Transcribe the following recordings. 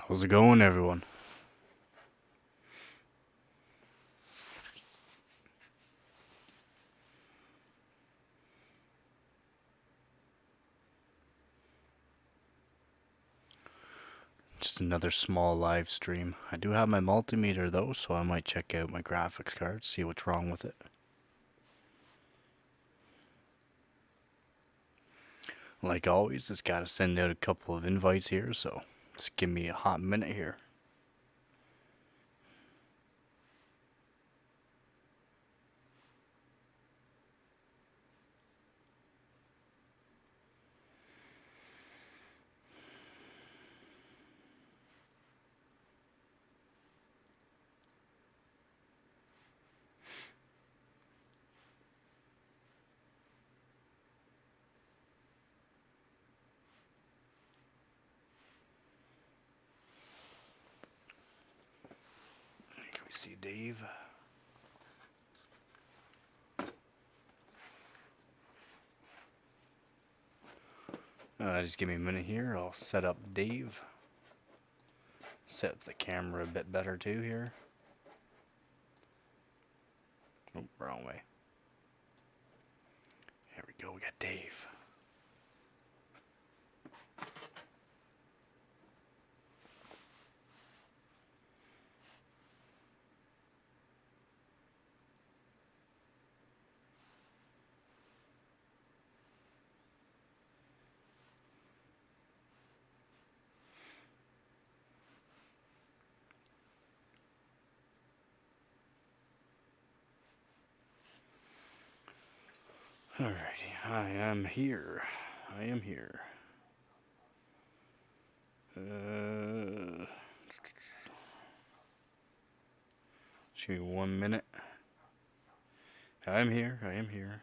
How's it going, everyone? Just another small live stream. I do have my multimeter though, so I might check out my graphics card, see what's wrong with it. Like always, just gotta send out a couple of invites here, so just give me a hot minute here. Can we see Dave? Just give me a minute here. I'll set up Dave. Set up the camera a bit better too here. Oh, wrong way. Here we go. We got Dave. Alrighty, I am here. I am here. Just give me 1 minute. I am here. I am here.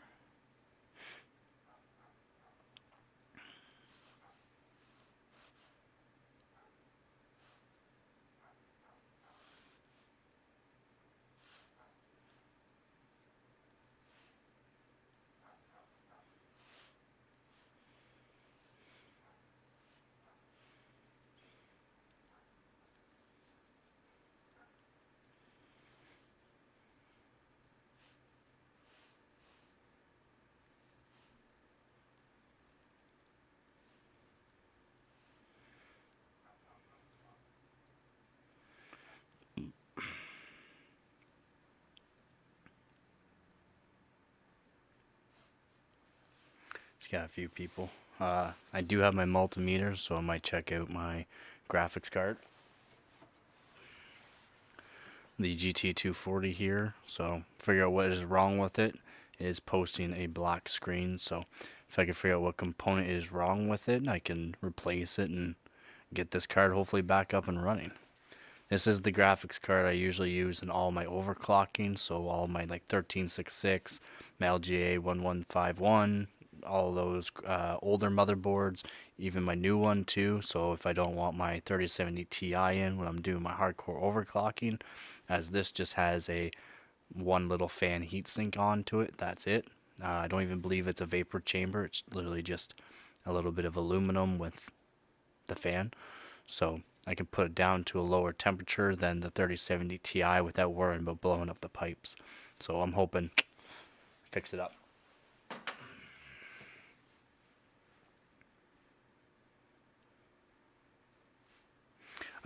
Just got a few people. I do have my multimeter, so I might check out my graphics card. The GT240 here, so figure out what is wrong with it. Is posting a black screen, so if I can figure out what component is wrong with it, I can replace it and get this card hopefully back up and running. This is the graphics card I usually use in all my overclocking, so all my like 1366, my LGA 1151, all those older motherboards, even my new one too. So if I don't want my 3070 Ti in when I'm doing my hardcore overclocking, as this just has a one little fan heatsink onto it, that's it. I don't even believe it's a vapor chamber, it's literally just a little bit of aluminum with the fan. So I can put it down to a lower temperature than the 3070 Ti without worrying about blowing up the pipes. So I'm hoping fix it up.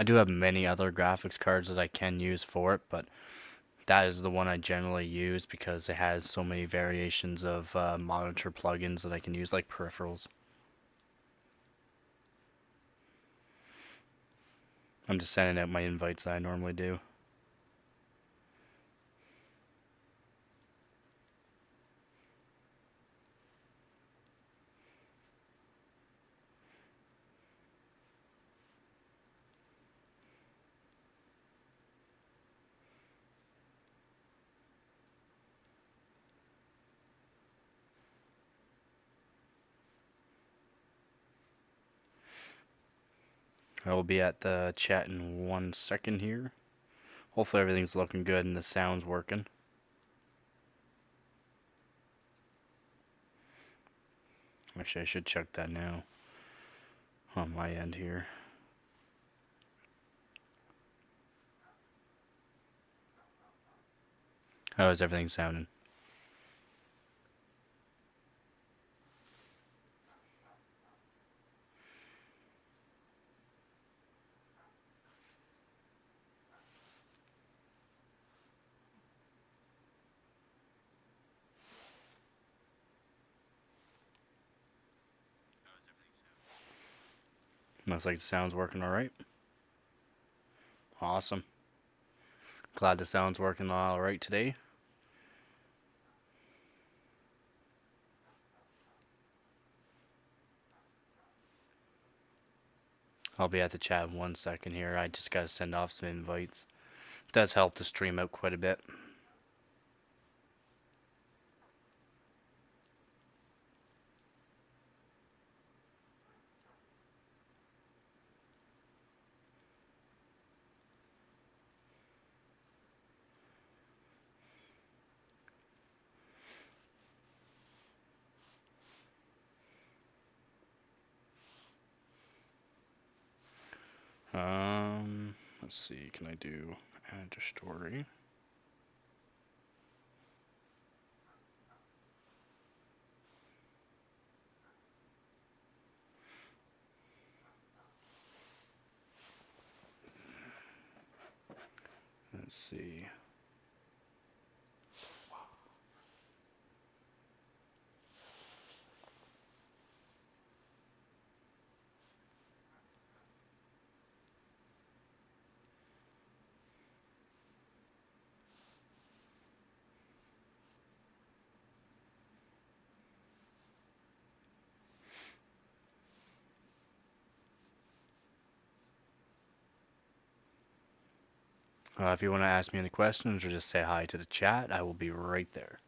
I do have many other graphics cards that I can use for it, but that is the one I generally use because it has so many variations of monitor plugins that I can use, like peripherals. I'm just sending out my invites that I normally do. I will be at the chat in 1 second here. Hopefully everything's looking good and the sound's working. Actually, I should check that now on my end here. How is everything sounding? Looks like the sound's working alright. Awesome. Glad the sound's working alright today. I'll be at the chat in 1 second here. I just gotta send off some invites. It does help to stream out quite a bit. Let's see, can I do add to story? Let's see. If you want to ask me any questions or just say hi to the chat, I will be right there.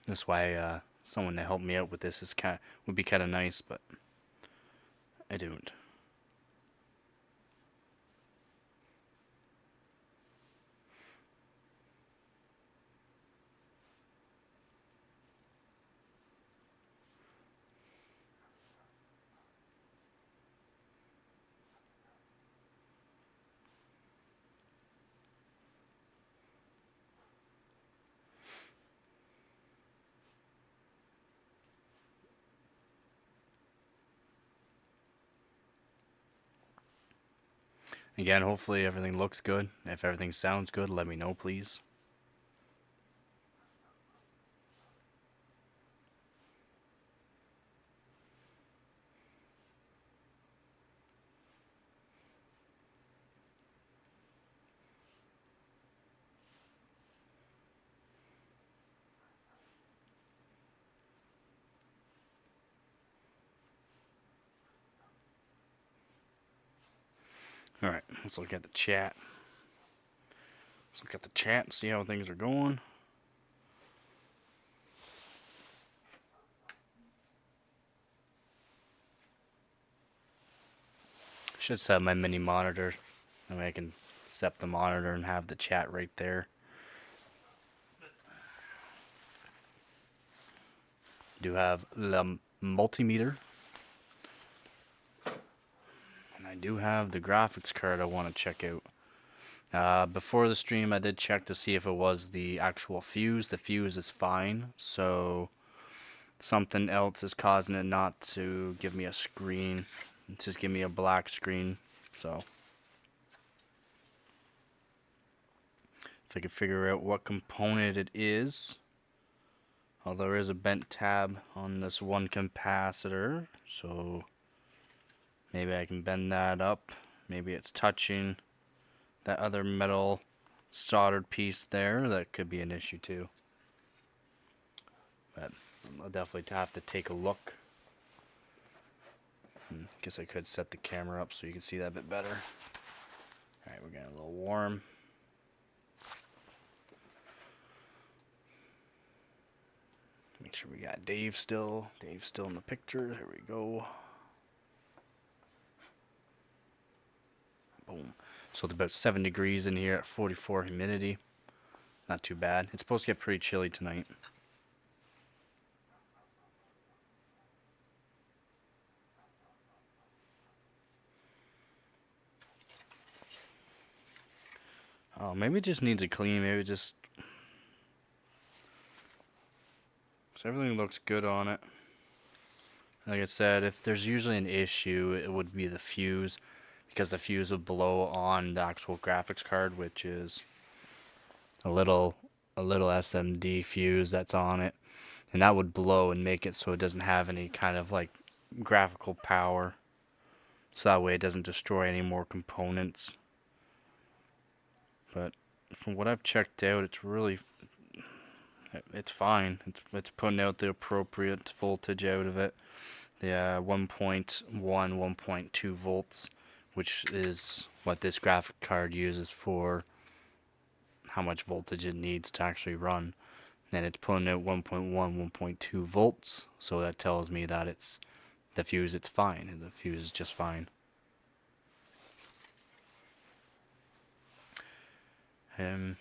That's why someone to help me out with this would be kind of nice, but I don't. Again, hopefully everything looks good. If everything sounds good, let me know, please. Alright, let's look at the chat. Let's look at the chat and see how things are going. Should set up my mini monitor. That way I can set up the monitor and have the chat right there. Do have the multimeter. And I do have the graphics card I want to check out. Before the stream I did check to see if it was the actual fuse. The fuse is fine, so something else is causing it not to give me a screen. Just give me a black screen. So if I can figure out what component it is. Oh, there is a bent tab on this one capacitor, so maybe I can bend that up. Maybe it's touching that other metal soldered piece there. That could be an issue too. But I'll definitely have to take a look. Guess I could set the camera up so you can see that a bit better. Alright, we're getting a little warm. Make sure we got Dave still. Dave's still in the picture. There we go. Boom. So it's about 7 degrees in here at 44 humidity. Not too bad. It's supposed to get pretty chilly tonight. Oh, maybe it just needs a clean. Maybe just... So everything looks good on it. Like I said, if there's usually an issue, it would be the fuse, because the fuse would blow on the actual graphics card, which is a little SMD fuse that's on it, and that would blow and make it so it doesn't have any kind of like graphical power, so that way it doesn't destroy any more components. But from what I've checked out, it's fine. It's putting out the appropriate voltage out of it. The 1.1, 1.2 volts, which is what this graphic card uses for how much voltage it needs to actually run. And it's pulling out 1.1, 1.2 volts, so that tells me that it's the fuse. It's fine, and the fuse is just fine. I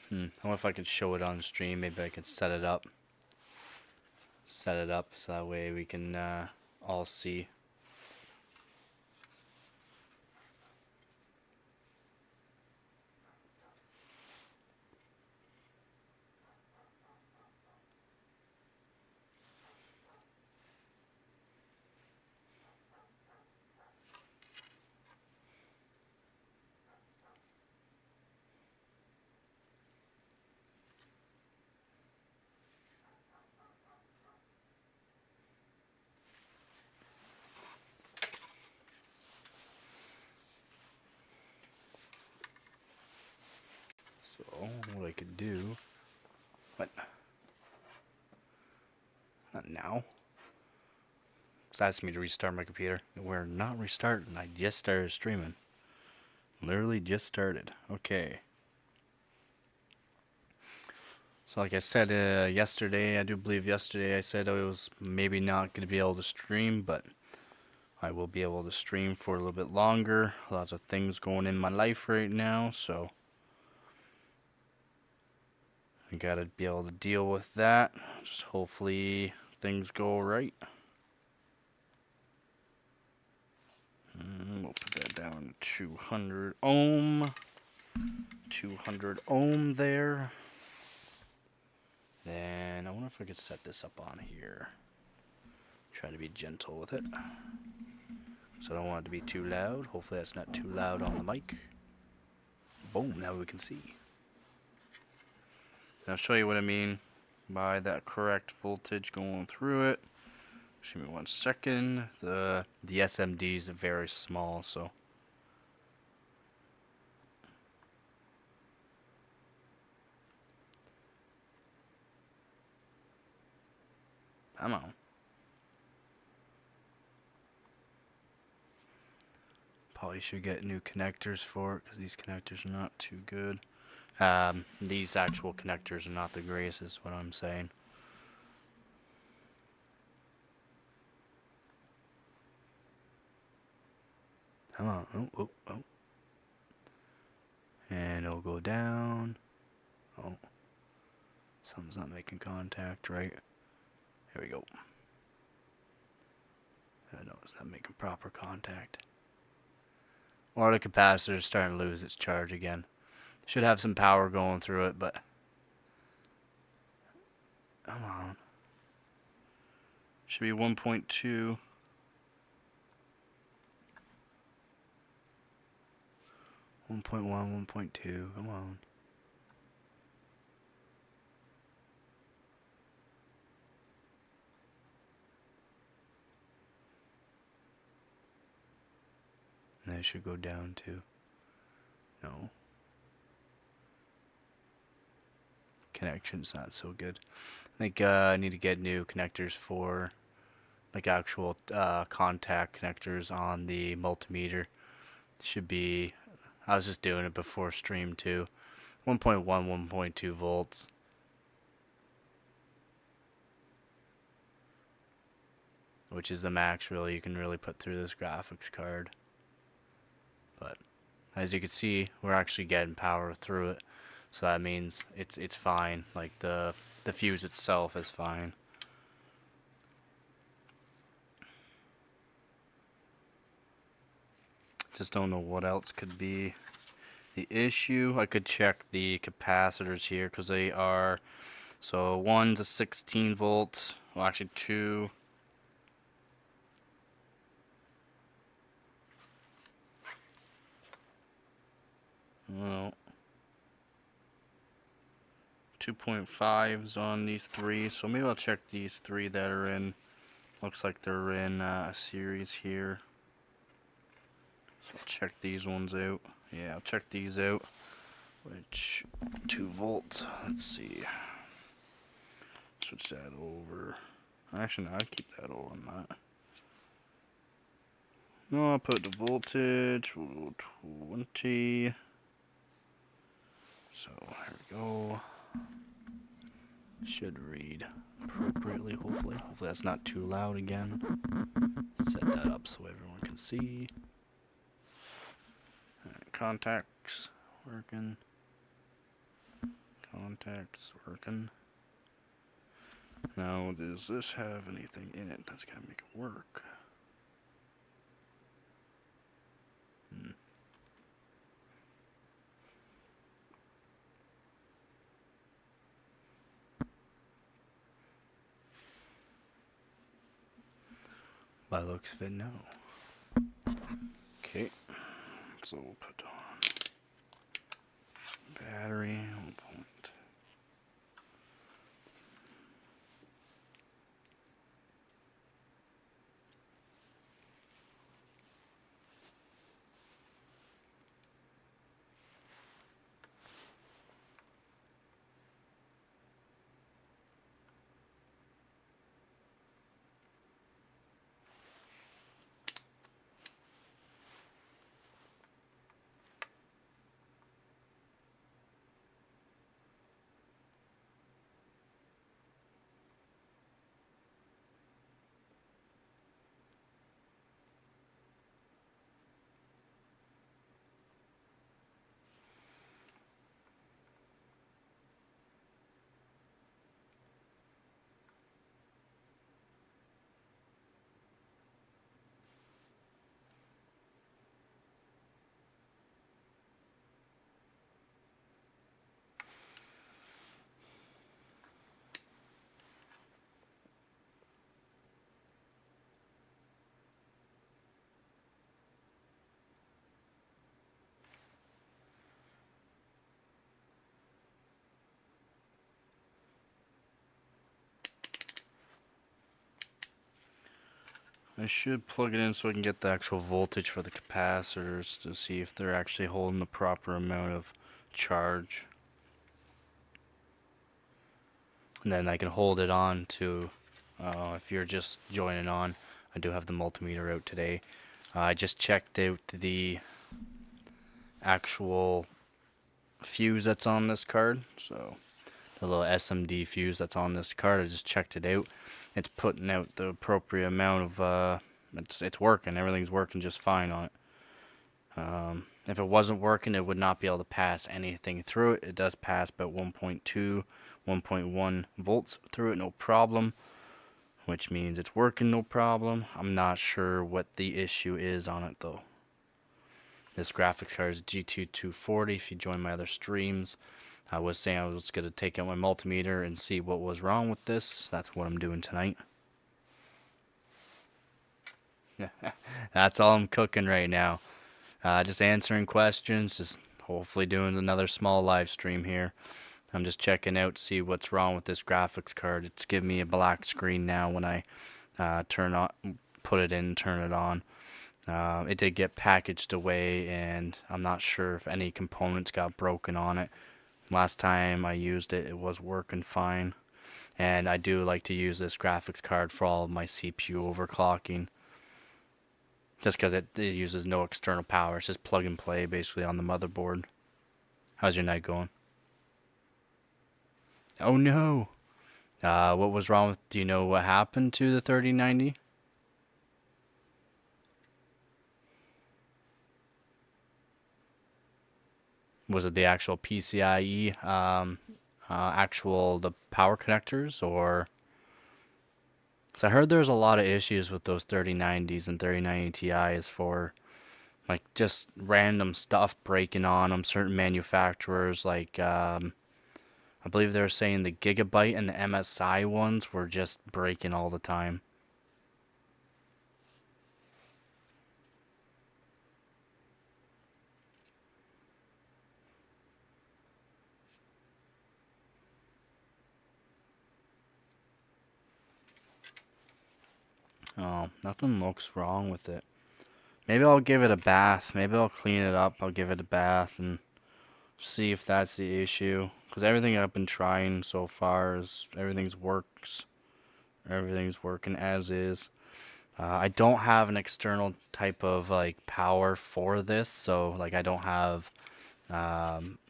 wonder if I could show it on stream. Maybe I could set it up so that way we can all see. So what I could do, what? Not now. It's asking me to restart my computer. We're not restarting. I just started streaming. Literally just started. Okay. So like I said yesterday, I do believe yesterday I said I was maybe not going to be able to stream, but I will be able to stream for a little bit longer. Lots of things going in my life right now, so I gotta be able to deal with that. Just hopefully things go right. We'll put that down to 200 ohm. 200 ohm there. Then I wonder if I could set this up on here. Try to be gentle with it. So I don't want it to be too loud. Hopefully that's not too loud on the mic. Boom, now we can see. And I'll show you what I mean by that correct voltage going through it. Just give me 1 second. The SMD is very small, so. Come on. Probably should get new connectors for it, because these connectors are not too good. These actual connectors are not the greatest, is what I'm saying. Come on. Oh, oh, oh. And it'll go down. Oh. Something's not making contact, right? Here we go. No, it's not making proper contact. Or the capacitor is starting to lose its charge again. Should have some power going through it, but come on. Should be 1.2. 1.1, 1.2. Come on. And that should go down to. No. Connection's not so good. I think I need to get new connectors for like actual contact connectors on the multimeter. Should be, I was just doing it before stream too. 1.1, 1.2 volts. Which is the max really you can really put through this graphics card. But as you can see, we're actually getting power through it. So that means it's fine. Like the fuse itself is fine. Just don't know what else could be The issue, I could check the capacitors here because they are, so one's a 16 volt, well actually two. Well, 2.5s on these three, so maybe I'll check these three that are in, looks like they're in a series here. So I'll check these ones out. Yeah, I'll check these out. Which 2 volts? Let's see. Switch that over. Actually, no, I'd keep that on that. No, I'll put the voltage. We'll go 20. So here we go. Should read appropriately, hopefully. Hopefully that's not too loud again. Set that up so everyone can see. Right, contacts working. Contacts working. Now, does this have anything in it that's gonna make it work? By looks of it, no. Okay, so we'll put on battery. We'll put I should plug it in so I can get the actual voltage for the capacitors to see if they're actually holding the proper amount of charge. And then I can hold it on to, if you're just joining on, I do have the multimeter out today. I just checked out the actual fuse that's on this card. So the little SMD fuse that's on this card, I just checked it out. It's putting out the appropriate amount of, it's working. Everything's working just fine on it. If it wasn't working, it would not be able to pass anything through it. It does pass about 1.2, 1.1 volts through it, no problem. Which means it's working no problem. I'm not sure what the issue is on it though. This graphics card is GT240. If you join my other streams, I was saying I was going to take out my multimeter and see what was wrong with this. That's what I'm doing tonight. That's all I'm cooking right now. Just answering questions, just hopefully doing another small live stream here. I'm just checking out to see what's wrong with this graphics card. It's giving me a black screen now when I put it in, turn it on. It did get packaged away, and I'm not sure if any components got broken on it. Last time I used it, it was working fine. And I do like to use this graphics card for all of my CPU overclocking. Just because it uses no external power. It's just plug and play basically on the motherboard. How's your night going? Oh no! What was wrong with, do you know what happened to the 3090? Was it the actual PCIe, the power connectors, or? So I heard there's a lot of issues with those 3090s and 3090 Ti's for like just random stuff breaking on them. Certain manufacturers, like I believe they were saying the Gigabyte and the MSI ones were just breaking all the time. Oh, nothing looks wrong with it. Maybe I'll give it a bath. Maybe I'll clean it up. I'll give it a bath and see if that's the issue. Because everything I've been trying so far is everything's works. Everything's working as is. I don't have an external type of like power for this, so like I don't have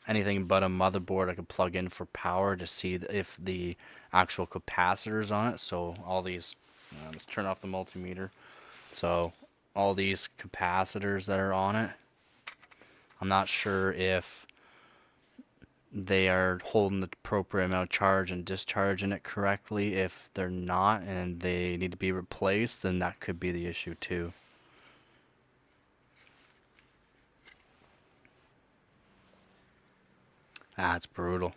anything but a motherboard I could plug in for power to see if the actual capacitors on it. So all these, let's turn off the multimeter. So all these capacitors that are on it, I'm not sure if they are holding the appropriate amount of charge and discharging it correctly. If they're not and they need to be replaced, then that could be the issue too. That's brutal.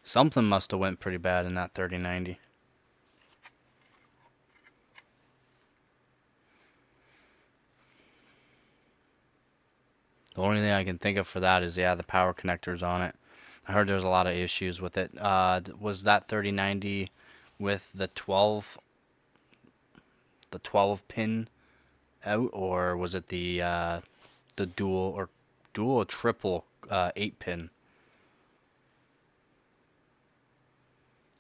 Something must have went pretty bad in that 3090. The only thing I can think of for that is, yeah, the power connectors on it. I heard there was a lot of issues with it. Was that 3090 with the 12 pin out, or was it the dual or triple 8 pin?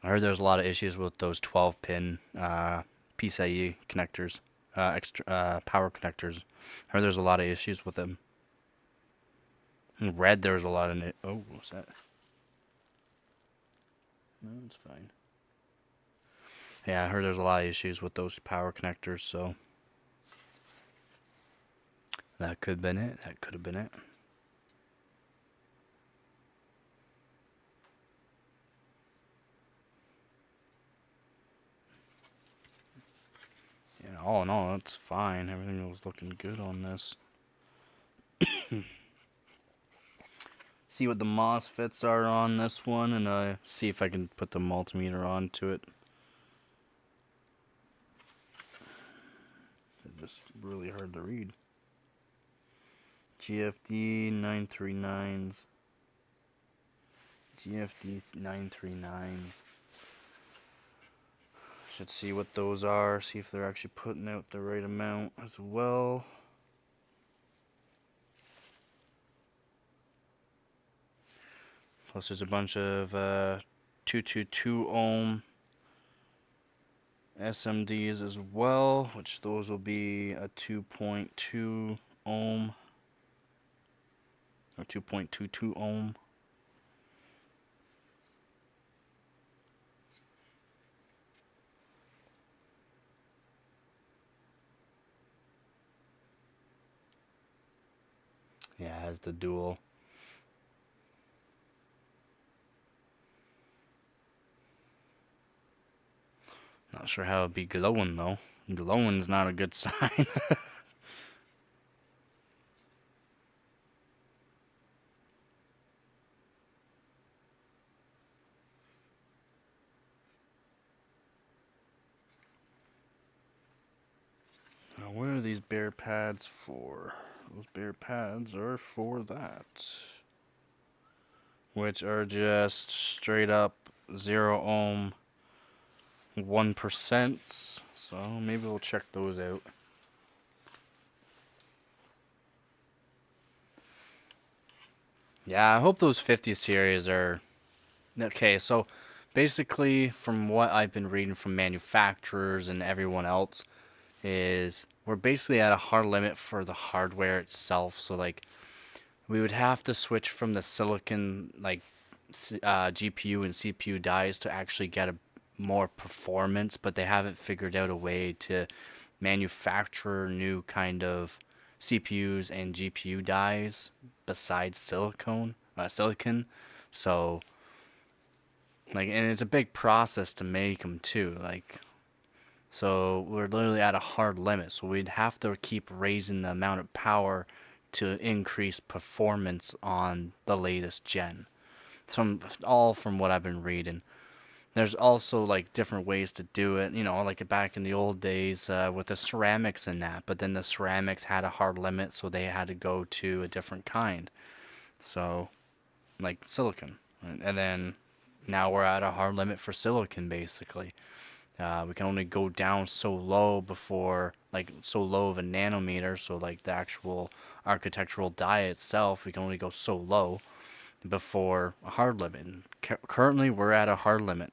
I heard there's a lot of issues with those 12 pin PCIe connectors, power connectors. I heard there's a lot of issues with them. In red, there was a lot in it. Oh, what's that? No, it's fine. Yeah, I heard there's a lot of issues with those power connectors, so that could have been it. That could have been it. Yeah, all in all, that's fine. Everything was looking good on this. See what the MOSFETs are on this one, and see if I can put the multimeter onto it. It's just really hard to read. GFD 939s. GFD 939s. Should see what those are, see if they're actually putting out the right amount as well. Plus there's a bunch of 222 ohm SMDs as well, which those will be a 2.2 ohm or 2.22 ohm. Yeah, it has the dual. Not sure how it'd be glowing though. Glowing's not a good sign. Now, what are these bare pads for? Those bare pads are for that. Which are just straight up 0 ohm 1%. So maybe we'll check those out. Yeah, I hope those 50 series are okay. So basically, from what I've been reading from manufacturers and everyone else, is we're basically at a hard limit for the hardware itself. So like we would have to switch from the silicon like GPU and CPU dies to actually get a more performance, but they haven't figured out a way to manufacture new kind of CPUs and GPU dies besides silicon. So Like, and it's a big process to make them too. Like, so we're literally at a hard limit. So we'd have to keep raising the amount of power to increase performance on the latest gen. From what I've been reading. There's also like different ways to do it, like back in the old days with the ceramics and that. But then the ceramics had a hard limit, so they had to go to a different kind. So, like silicon. And then now we're at a hard limit for silicon, basically. We can only go down so low before, like, so low of a nanometer. So, like, the actual architectural die itself, we can only go so low before a hard limit. Currently, we're at a hard limit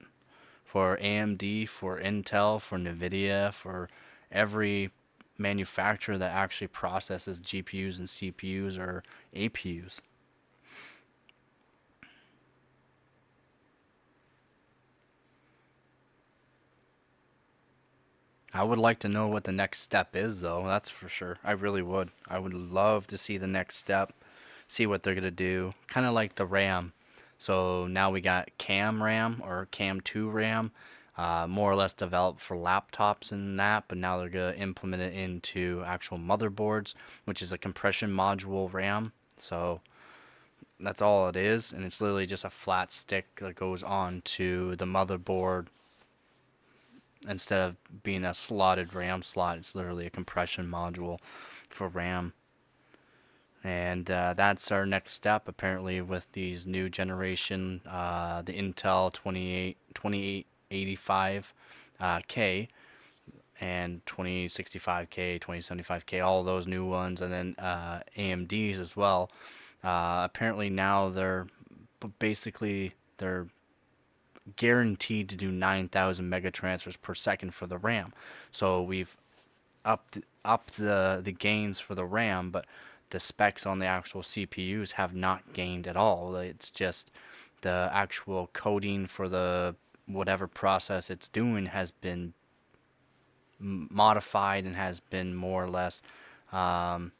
for AMD, for Intel, for NVIDIA, for every manufacturer that actually processes GPUs and CPUs or APUs. I would like to know what the next step is, though. That's for sure. I really would. I would love to see the next step, see what they're going to do. Kind of like the RAM. So now we got CAM RAM or CAM 2 RAM, more or less developed for laptops and that, but now they're going to implement it into actual motherboards, which is a compression module RAM. So that's all it is, and it's literally just a flat stick that goes on to the motherboard instead of being a slotted RAM slot. It's literally a compression module for RAM. And that's our next step, apparently, with these new generation, the Intel 2885 K and 2065K, 2075K, all those new ones, and then AMDs as well. Apparently now they're guaranteed to do 9,000 megatransfers per second for the RAM. So we've upped the gains for the RAM, but the specs on the actual CPUs have not gained at all. It's just the actual coding for the whatever process it's doing has been modified and has been more or less um,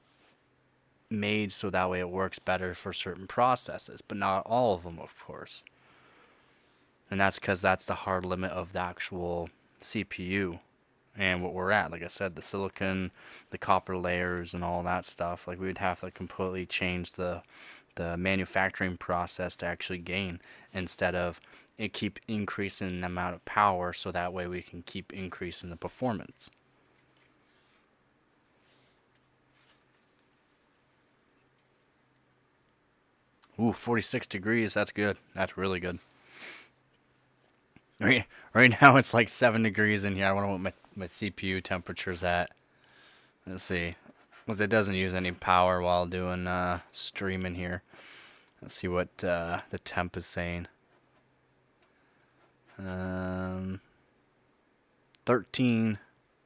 made so that way it works better for certain processes, but not all of them, of course. And that's because that's the hard limit of the actual CPU and what we're at. Like I said, the silicon, the copper layers, and all that stuff. Like we would have to completely change the manufacturing process to actually gain instead of it keep increasing the amount of power so that way we can keep increasing the performance. Ooh, 46 degrees. That's good. That's really good. Right now it's like 7 degrees in here. I wonder what my CPU temperature's at. Let's see. Because it doesn't use any power while doing streaming here. Let's see what the temp is saying. 13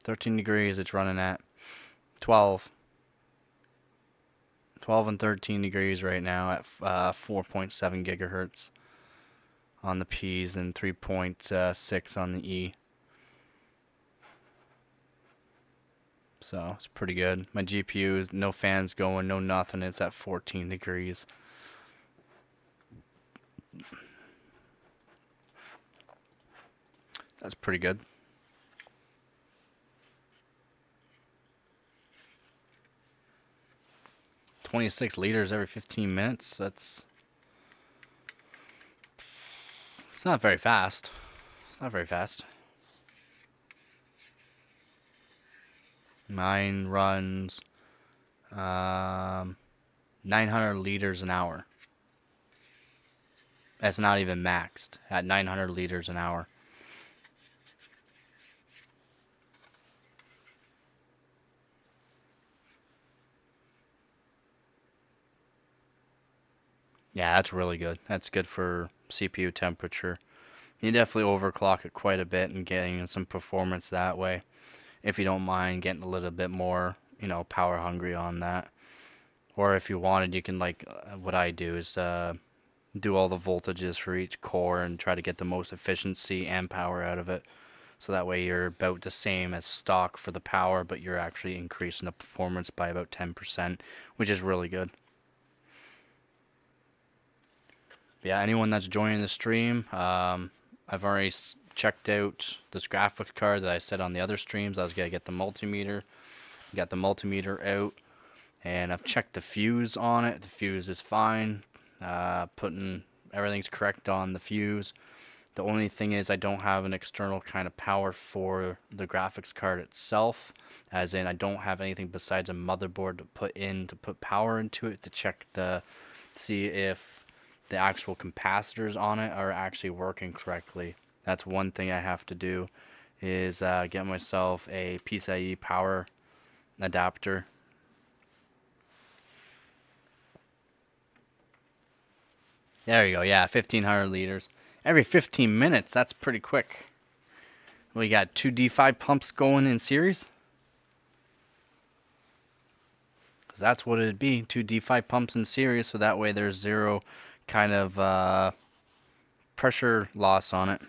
degrees it's running at. 12 and 13 degrees right now at 4.7 gigahertz on the P's and 3.6 on the E. So it's pretty good. My GPU is no fans going, no nothing. It's at 14 degrees. That's pretty good. $26 liters every 15 minutes. It's not very fast. It's not very fast. Mine runs 900 liters an hour. That's not even maxed at 900 liters an hour. Yeah, that's really good. That's good for CPU temperature. You definitely overclock it quite a bit and getting some performance that way. If you don't mind getting a little bit more, power hungry on that. Or if you wanted, you can what I do is do all the voltages for each core and try to get the most efficiency and power out of it. So that way you're about the same as stock for the power, but you're actually increasing the performance by about 10%, which is really good. Yeah, anyone that's joining the stream, I've already checked out this graphics card that I said on the other streams. I was gonna get the multimeter. Got the multimeter out, and I've checked the fuse on it. The fuse is fine. Putting everything's correct on the fuse. The only thing is I don't have an external kind of power for the graphics card itself, as in I don't have anything besides a motherboard to put power into it to check see if the actual capacitors on it are actually working correctly. That's one thing I have to do, is get myself a PCIe power adapter. There you go. Yeah, 1500 liters. Every 15 minutes. That's pretty quick. We got 2 D5 pumps going in series. Because that's what it'd be. 2 D5 pumps in series. So that way there's zero kind of pressure loss on it.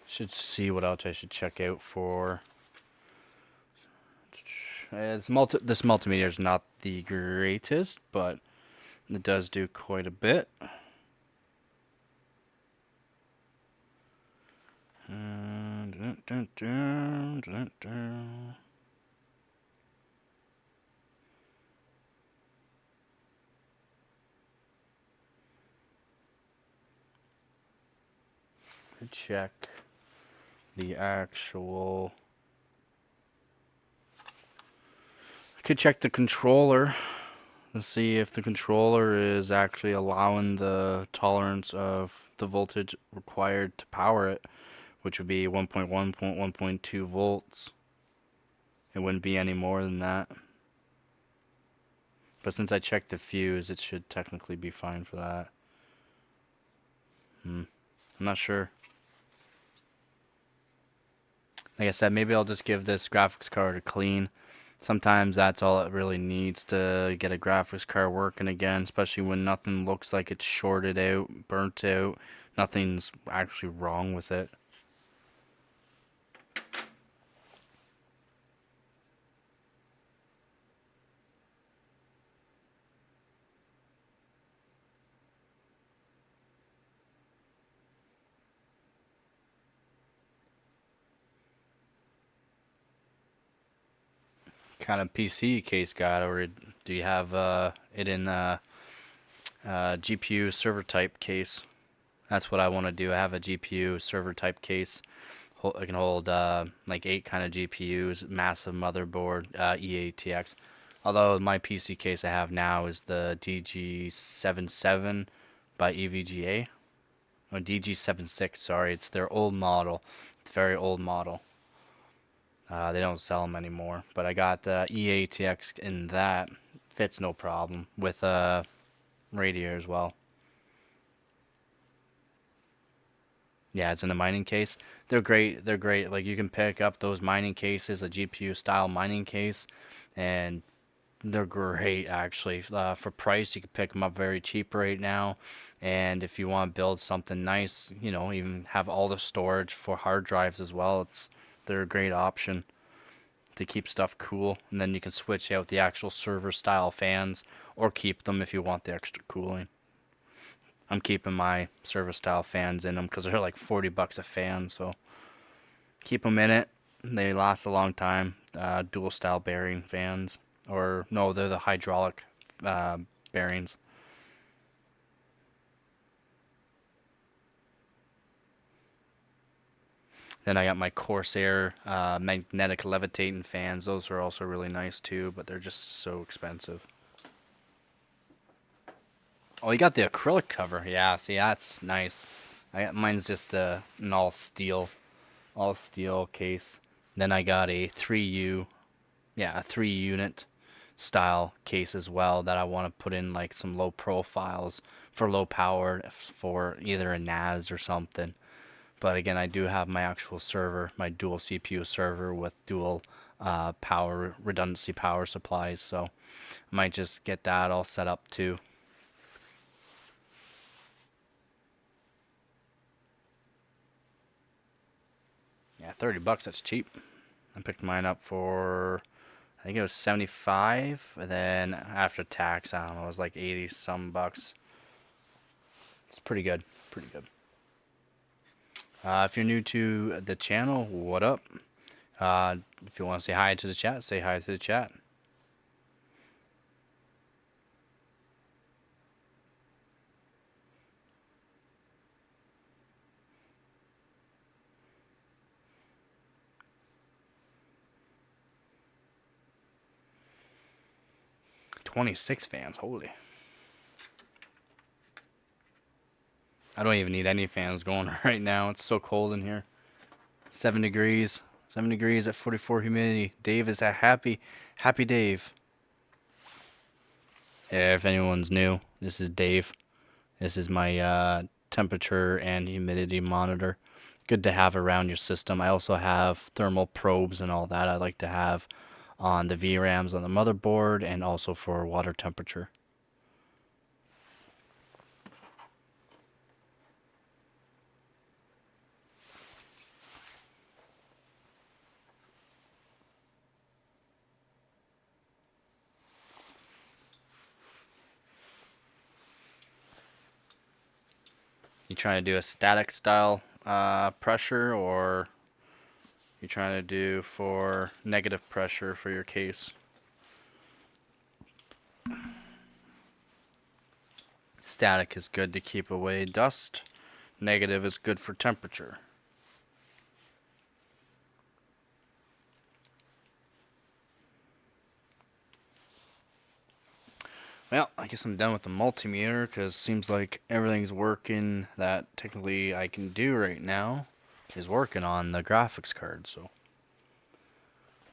Should see what else I should check out for. This multimeter is not the greatest, but it does do quite a bit. Check the actual. I could check the controller to see if the controller is actually allowing the tolerance of the voltage required to power it, which would be 1.1, 1.2 volts. It wouldn't be any more than that. But since I checked the fuse, it should technically be fine for that. I'm not sure. Like I said, maybe I'll just give this graphics card a clean. Sometimes that's all it really needs to get a graphics card working again, especially when nothing looks like it's shorted out, burnt out. Nothing's actually wrong with it. Kind of PC case got, or do you have it in GPU server type case? That's what I want to do. I have a GPU server type case. I can hold like 8 kind of GPUs, massive motherboard, EATX. Although my PC case I have now is the DG77 by EVGA. Or DG76, sorry. It's their old model. It's a very old model. They don't sell them anymore. But I got the EATX in that. Fits no problem. With radiator as well. Yeah, it's in a mining case. They're great. They're great. Like, you can pick up those mining cases, a GPU style mining case, and they're great actually. For price, you can pick them up very cheap right now. And if you want to build something nice, you know, even have all the storage for hard drives as well, they're a great option to keep stuff cool. And then you can switch out the actual server style fans, or keep them if you want the extra cooling. I'm keeping my server style fans in them because they're like 40 bucks a fan, so keep them in it. They last a long time. Dual style bearing fans, or no, they're the hydraulic bearings. Then I got my Corsair magnetic levitating fans. Those are also really nice too, but they're just so expensive. Oh, you got the acrylic cover. Yeah, see, that's nice. Mine's just an all steel case. Then I got a 3 unit style case as well that I want to put in like some low profiles for low power for either a NAS or something. But again, I do have my actual server, my dual CPU server with dual power redundancy power supplies, so I might just get that all set up too. Yeah, 30 bucks, that's cheap. I picked mine up for, I think it was 75, and then after tax, I don't know, it was like 80 some bucks. It's pretty good, pretty good. If you're new to the channel, what up? If you want to say hi to the chat, say hi to the chat. "26 fans, holy. I don't even need any fans going right now. It's so cold in here. 7 degrees. 7 degrees at 44 humidity. Dave is a happy Dave. Yeah, if anyone's new, this is Dave. This is my temperature and humidity monitor. Good to have around your system. I also have thermal probes and all that I like to have on the VRAMs on the motherboard and also for water temperature. You trying to do a static style pressure, or you trying to do for negative pressure for your case? Static is good to keep away dust. Negative is good for temperature. Well, I guess I'm done with the multimeter because it seems like everything's working that technically I can do right now is working on the graphics card, so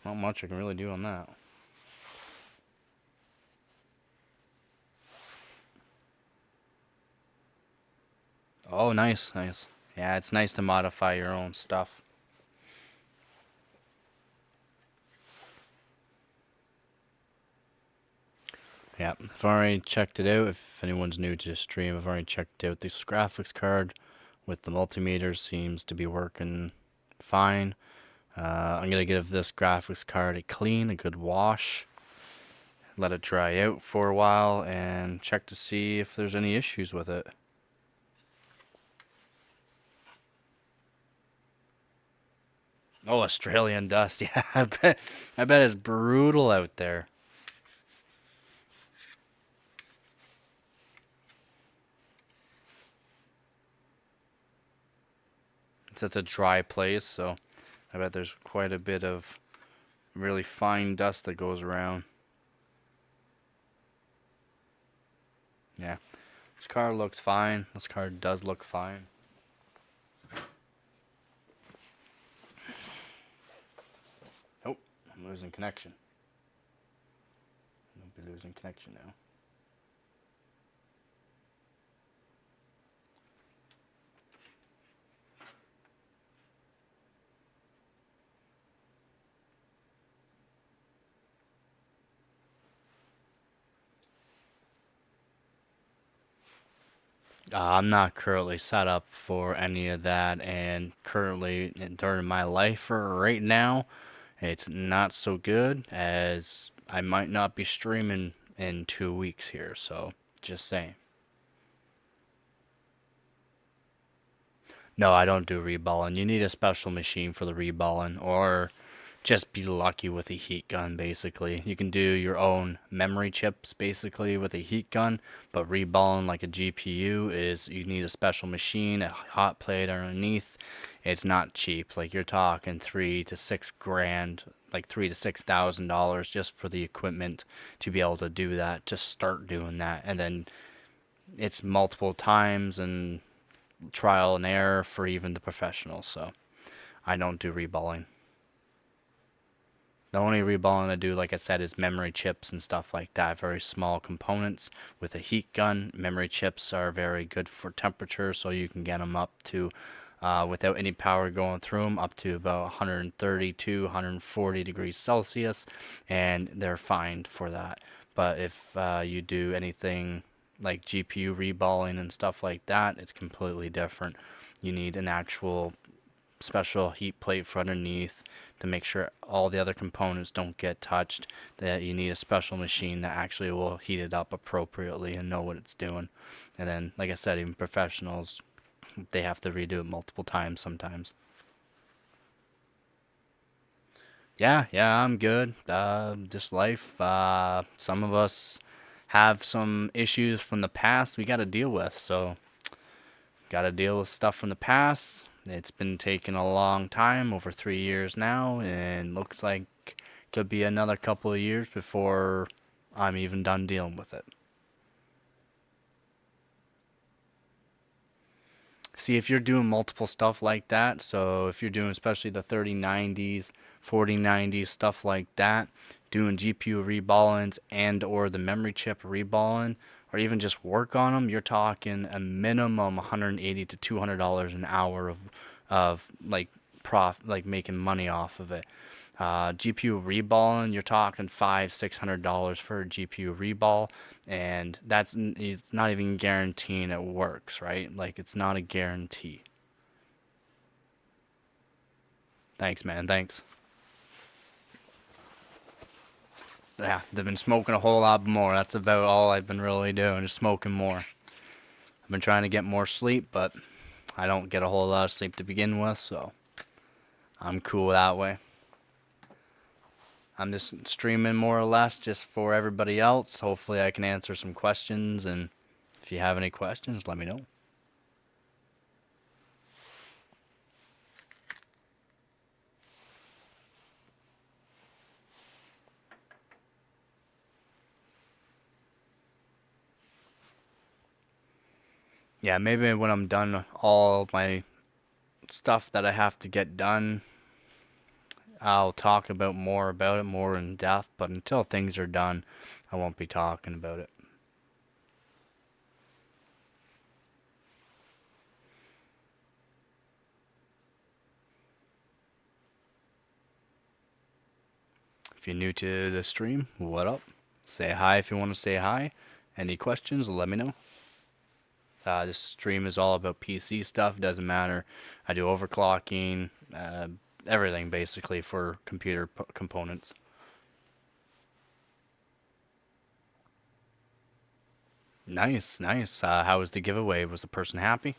not much I can really do on that. Oh, nice, nice. Yeah, it's nice to modify your own stuff. Yeah, I've already checked it out. If anyone's new to the stream, I've already checked out this graphics card with the multimeter. Seems to be working fine. I'm going to give this graphics card a clean, a good wash. Let it dry out for a while and check to see if there's any issues with it. Oh, Australian dust. Yeah, I bet it's brutal out there. It's such a dry place, so I bet there's quite a bit of really fine dust that goes around. Yeah, this car looks fine. This car does look fine. Oh, I'm losing connection. I'll be losing connection now. I'm not currently set up for any of that, and currently during my life or right now, it's not so good as I might not be streaming in 2 weeks here, so just saying. No, I don't do reballing. You need a special machine for the reballing, or just be lucky with a heat gun, basically. You can do your own memory chips, basically, with a heat gun, but reballing like a GPU is, you need a special machine, a hot plate underneath. It's not cheap. Like, you're talking 3 to 6 grand, like $3 to $6,000 just for the equipment to be able to do that, to start doing that. And then it's multiple times and trial and error for even the professionals, so I don't do reballing. The only reballing I do, like I said, is memory chips and stuff like that. Very small components with a heat gun. Memory chips are very good for temperature, so you can get them up to, without any power going through them, up to about 130 to 140 degrees Celsius, and they're fine for that. But if you do anything like GPU reballing and stuff like that, it's completely different. You need an actual special heat plate for underneath to make sure all the other components don't get touched. That you need a special machine that actually will heat it up appropriately and know what it's doing. And then, like I said, even professionals, they have to redo it multiple times sometimes. Yeah, I'm good. Just life. Some of us have some issues from the past we got to deal with. So, got to deal with stuff from the past. It's been taking a long time, over 3 years now, and looks like could be another couple of years before I'm even done dealing with it. See, if you're doing multiple stuff like that, so if you're doing especially the 3090s, 4090s, stuff like that, doing GPU reballings and or the memory chip reballing, or even just work on them, you're talking a minimum $180 to $200 an hour of like like making money off of it. GPU reballing, you're talking $500-$600 for a GPU reball, and it's not even guaranteeing it works, right? Like it's not a guarantee. Thanks, man. Thanks. Yeah, they've been smoking a whole lot more. That's about all I've been really doing, is smoking more. I've been trying to get more sleep, but I don't get a whole lot of sleep to begin with, so I'm cool that way. I'm just streaming more or less just for everybody else. Hopefully I can answer some questions, and if you have any questions, let me know. Yeah, maybe when I'm done all my stuff that I have to get done, I'll talk about it more in depth, but until things are done, I won't be talking about it. If you're new to the stream, what up? Say hi if you want to say hi. Any questions, let me know. This stream is all about PC stuff, doesn't matter. I do overclocking, everything basically for computer components. Nice, nice. How was the giveaway? Was the person happy?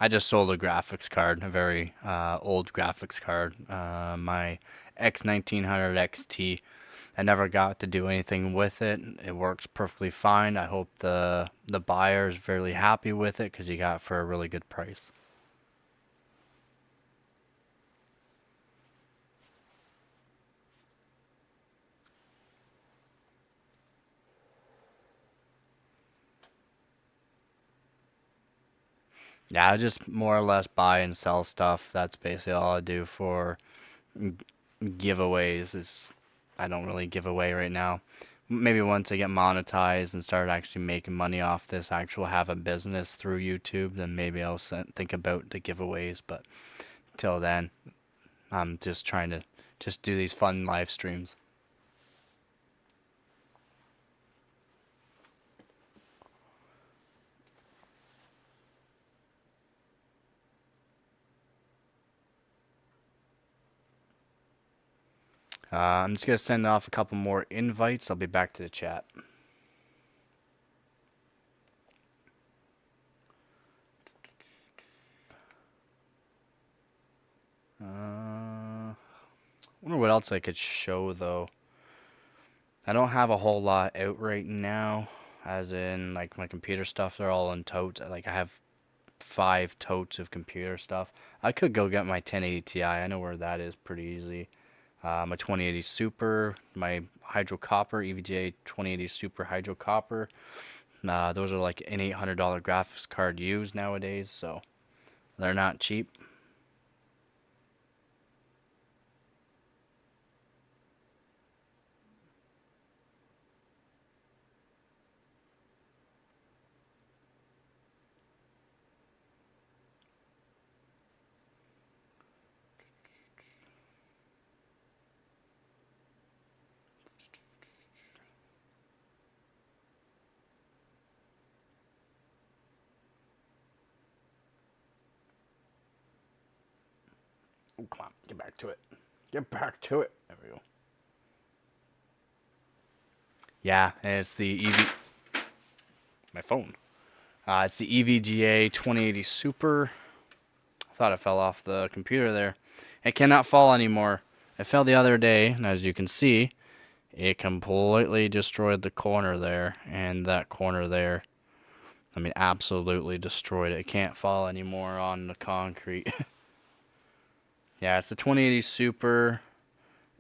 I just sold a graphics card, a very old graphics card. My X1900 XT. I never got to do anything with it. It works perfectly fine. I hope the buyer is fairly happy with it because he got it for a really good price. Yeah, I just more or less buy and sell stuff. That's basically all I do for giveaways. Is I don't really give away right now. Maybe once I get monetized and start actually making money off this, actual have a business through YouTube, then maybe I'll think about the giveaways. But till then, I'm just trying to just do these fun live streams. I'm just gonna send off a couple more invites. I'll be back to the chat. Wonder what else I could show though. I don't have a whole lot out right now, as in like my computer stuff. They're all in totes. Like I have 5 totes of computer stuff. I could go get my 1080 Ti. I know where that is pretty easy. My 2080 Super, my Hydro Copper, EVGA 2080 Super Hydro Copper. Those are like an $800 graphics card used nowadays, so they're not cheap. Oh, come on, get back to it. Get back to it. There we go. Yeah, and it's the my phone. It's the EVGA 2080 Super. I thought it fell off the computer there. It cannot fall anymore. It fell the other day, and as you can see, it completely destroyed the corner there, and that corner there. I mean, absolutely destroyed it. It can't fall anymore on the concrete. Yeah, it's the 2080 Super.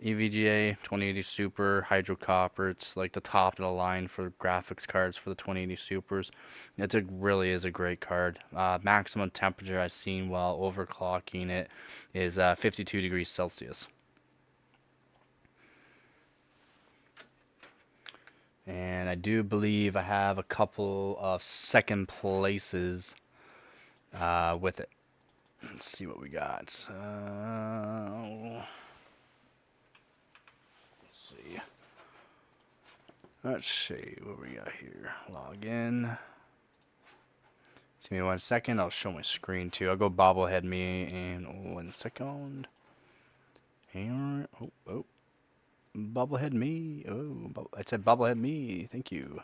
EVGA 2080 Super Hydro Copper. It's like the top of the line for graphics cards for the 2080 Supers. It really is a great card. Maximum temperature I've seen while overclocking it is 52 degrees Celsius. And I do believe I have a couple of second places with it. Let's see what we got. Let's see what we got here. Log in. Give me 1 second. I'll show my screen too. I'll go bobblehead me in 1 second. And oh, bobblehead me. Oh, I said bobblehead me. Thank you.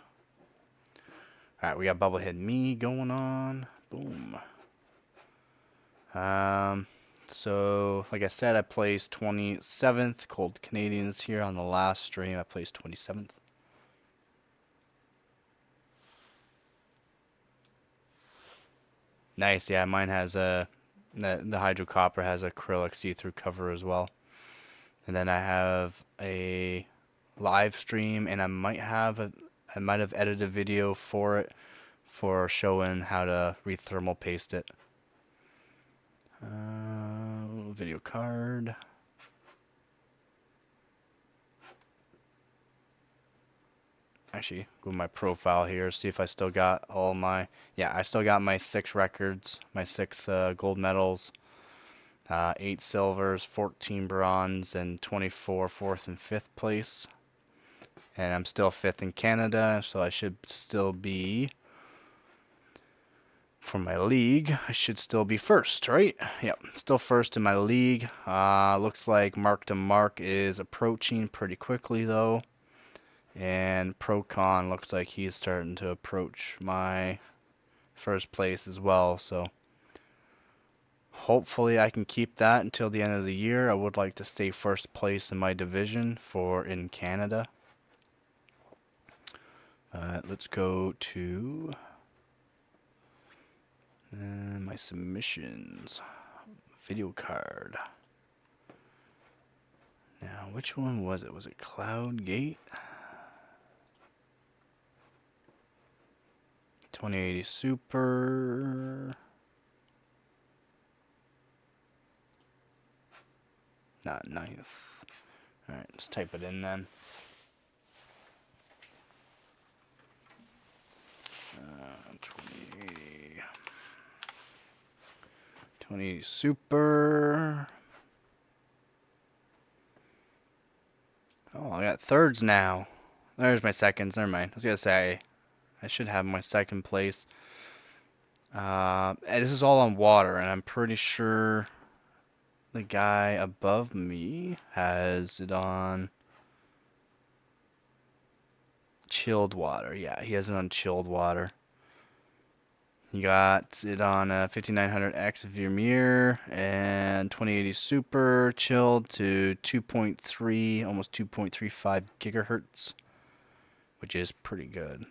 All right, we got bobblehead me going on. Boom. So like I said, I placed 27th. Cold Canadians here on the last stream. I placed 27th. Nice, yeah, mine has the Hydro Copper has acrylic see-through cover as well. And then I have a live stream, and I might have edited a video for it for showing how to re-thermal paste it. Video card. Actually, go to my profile here, see if I still got all my, yeah, I still got my 6 records, my 6 gold medals, 8 silvers, 14 bronze, and 24 4th and 5th place. And I'm still 5th in Canada, so I should still be, for my league, I should still be 1st, right? Yep, still 1st in my league. Looks like Mark to Mark is approaching pretty quickly, though. And Procon looks like he's starting to approach my 1st place as well, so hopefully I can keep that until the end of the year. I would like to stay 1st place in my division in Canada. Let's go to my submissions. Video card. Now, which one was it? Was it Cloud Gate? 2080 Super. Not 9th. Alright, let's type it in then. 2080 Super. Oh, I got 3rds now. There's my 2nds. Never mind. I was gonna say I should have my 2nd place. And this is all on water, and I'm pretty sure the guy above me has it on chilled water. Yeah, he has it on chilled water. He got it on 5900X Vermeer and 2080 Super chilled to 2.3, almost 2.35 gigahertz, which is pretty good.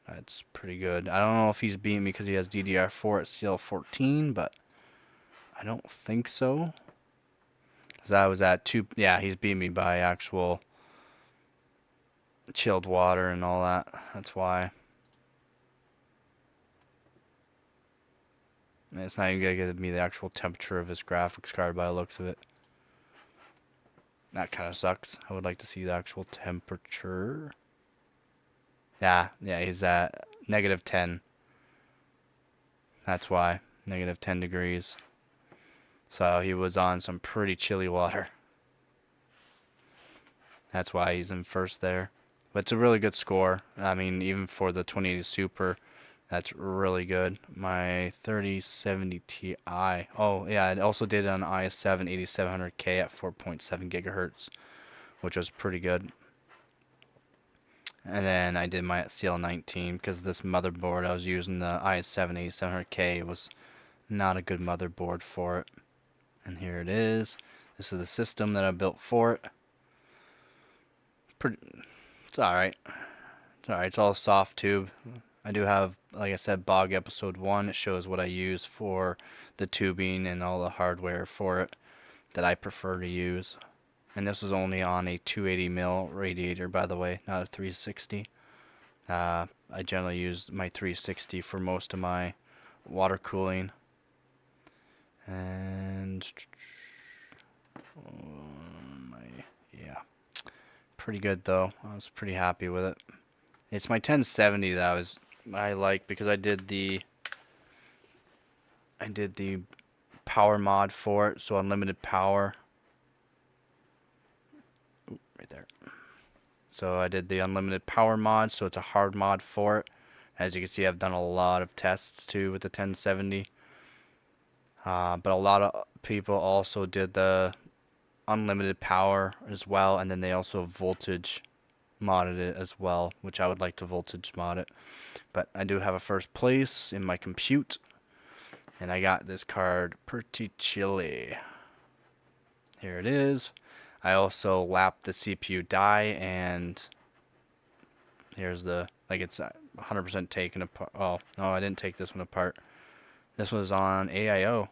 That's pretty good. I don't know if he's beating me because he has DDR4 at CL14, but I don't think so. Because I was at 2, yeah, he's beating me by actual chilled water and all that. That's why. And it's not even going to give me the actual temperature of his graphics card by the looks of it. That kind of sucks. I would like to see the actual temperature. Yeah, he's at -10. That's why. -10 degrees. So he was on some pretty chilly water. That's why he's in 1st there. But it's a really good score. I mean, even for the 2080 Super, That's really good. My 3070 Ti. Oh, yeah, I also did it on i7 8700K at 4.7 gigahertz, which was pretty good. And then I did my at CL19 because this motherboard I was using, the i7 8700K, was not a good motherboard for it. And here it is. This is the system that I built for it. It's alright. It's alright. It's all soft tube. I do have, like I said, Bog episode 1. It shows what I use for the tubing and all the hardware for it that I prefer to use. And this was only on a 280 mil radiator, by the way, not a 360. I generally use my 360 for most of my water cooling. And yeah, pretty good though. I was pretty happy with it. It's my 1070 that I like because I did the power mod for it, so unlimited power. Ooh, right there. So I did the unlimited power mod, so it's a hard mod for it. As you can see, I've done a lot of tests too with the 1070. But a lot of people also did the unlimited power as well, and then they also voltage modded it as well, which I would like to voltage mod it. But I do have a first place in my compute, and I got this card pretty chilly. Here it is. I also lapped the CPU die, and here's the, like, it's 100% taken apart. Oh, no, I didn't take this one apart. This was on AIO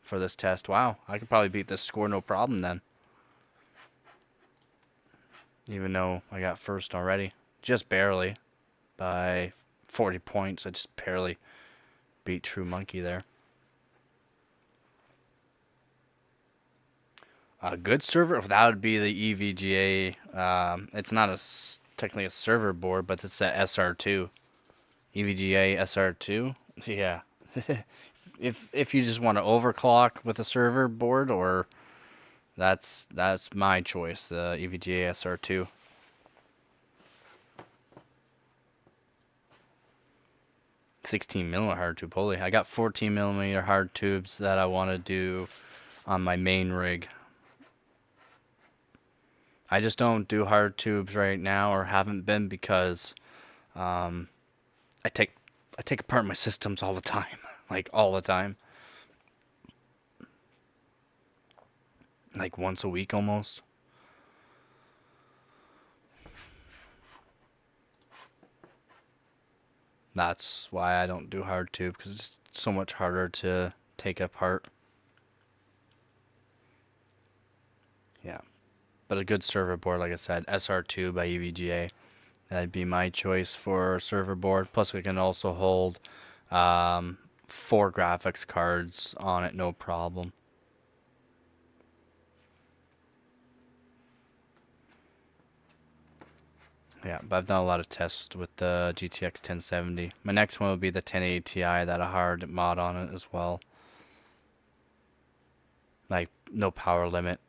for this test. Wow, I could probably beat this score no problem then. Even though I got first already. Just barely. By 40 points. I just barely beat True Monkey there. A good server, that would be the EVGA. It's not technically a server board, but it's a SR2. EVGA SR2. Yeah. if you just want to overclock with a server board, or that's my choice, the EVGA SR2. $16mm hard tube. Holy, I got 14mm hard tubes that I want to do on my main rig. I just don't do hard tubes right now, or haven't been, because I take apart my systems all the time, like all the time, like once a week almost. That's why I don't do hard tube, because it's so much harder to take apart. Yeah, but a good server board, like I said, SR2 by EVGA. That'd be my choice for a server board. Plus, we can also hold 4 graphics cards on it, no problem. Yeah, but I've done a lot of tests with the GTX 1070. My next one will be the 1080 Ti, that a hard mod on it as well. Like, no power limit.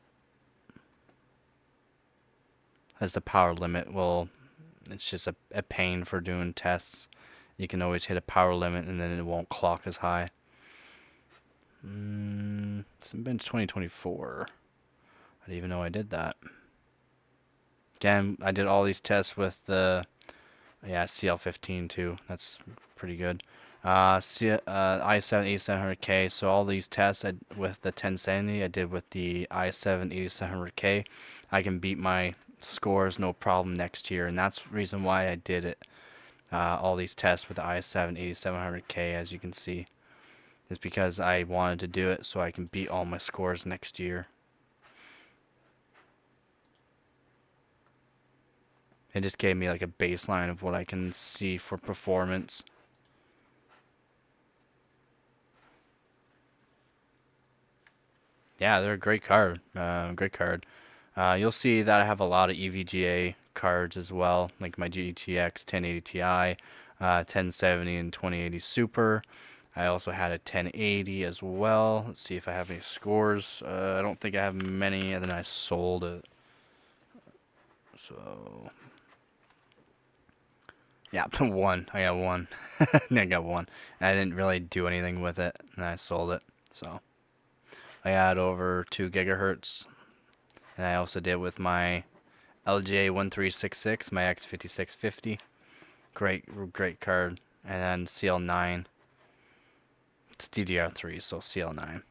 As the power limit will, it's just a pain for doing tests. You can always hit a power limit and then it won't clock as high. It's been 2024. I didn't even know I did that. Again, I did all these tests with the CL15 too. That's pretty good. i7 8700K. So all these tests with the 1070, I did with the i7 8700K. I can beat my scores no problem next year, and that's the reason why I did it. All these tests with the i7 8700K, as you can see, is because I wanted to do it so I can beat all my scores next year. It just gave me like a baseline of what I can see for performance. Yeah, they're a great card. Great card. You'll see that I have a lot of EVGA cards as well, like my GTX 1080 Ti, 1070 and 2080 Super. I also had a 1080 as well. Let's see if I have any scores. I don't think I have many, and then I sold it. So Yeah, one. I got one. I got one. And I didn't really do anything with it, and I sold it. So I got over 2 gigahertz, and I also did with my LJ1366, my X5650. Great card. And then CL9. It's DDR3, so CL9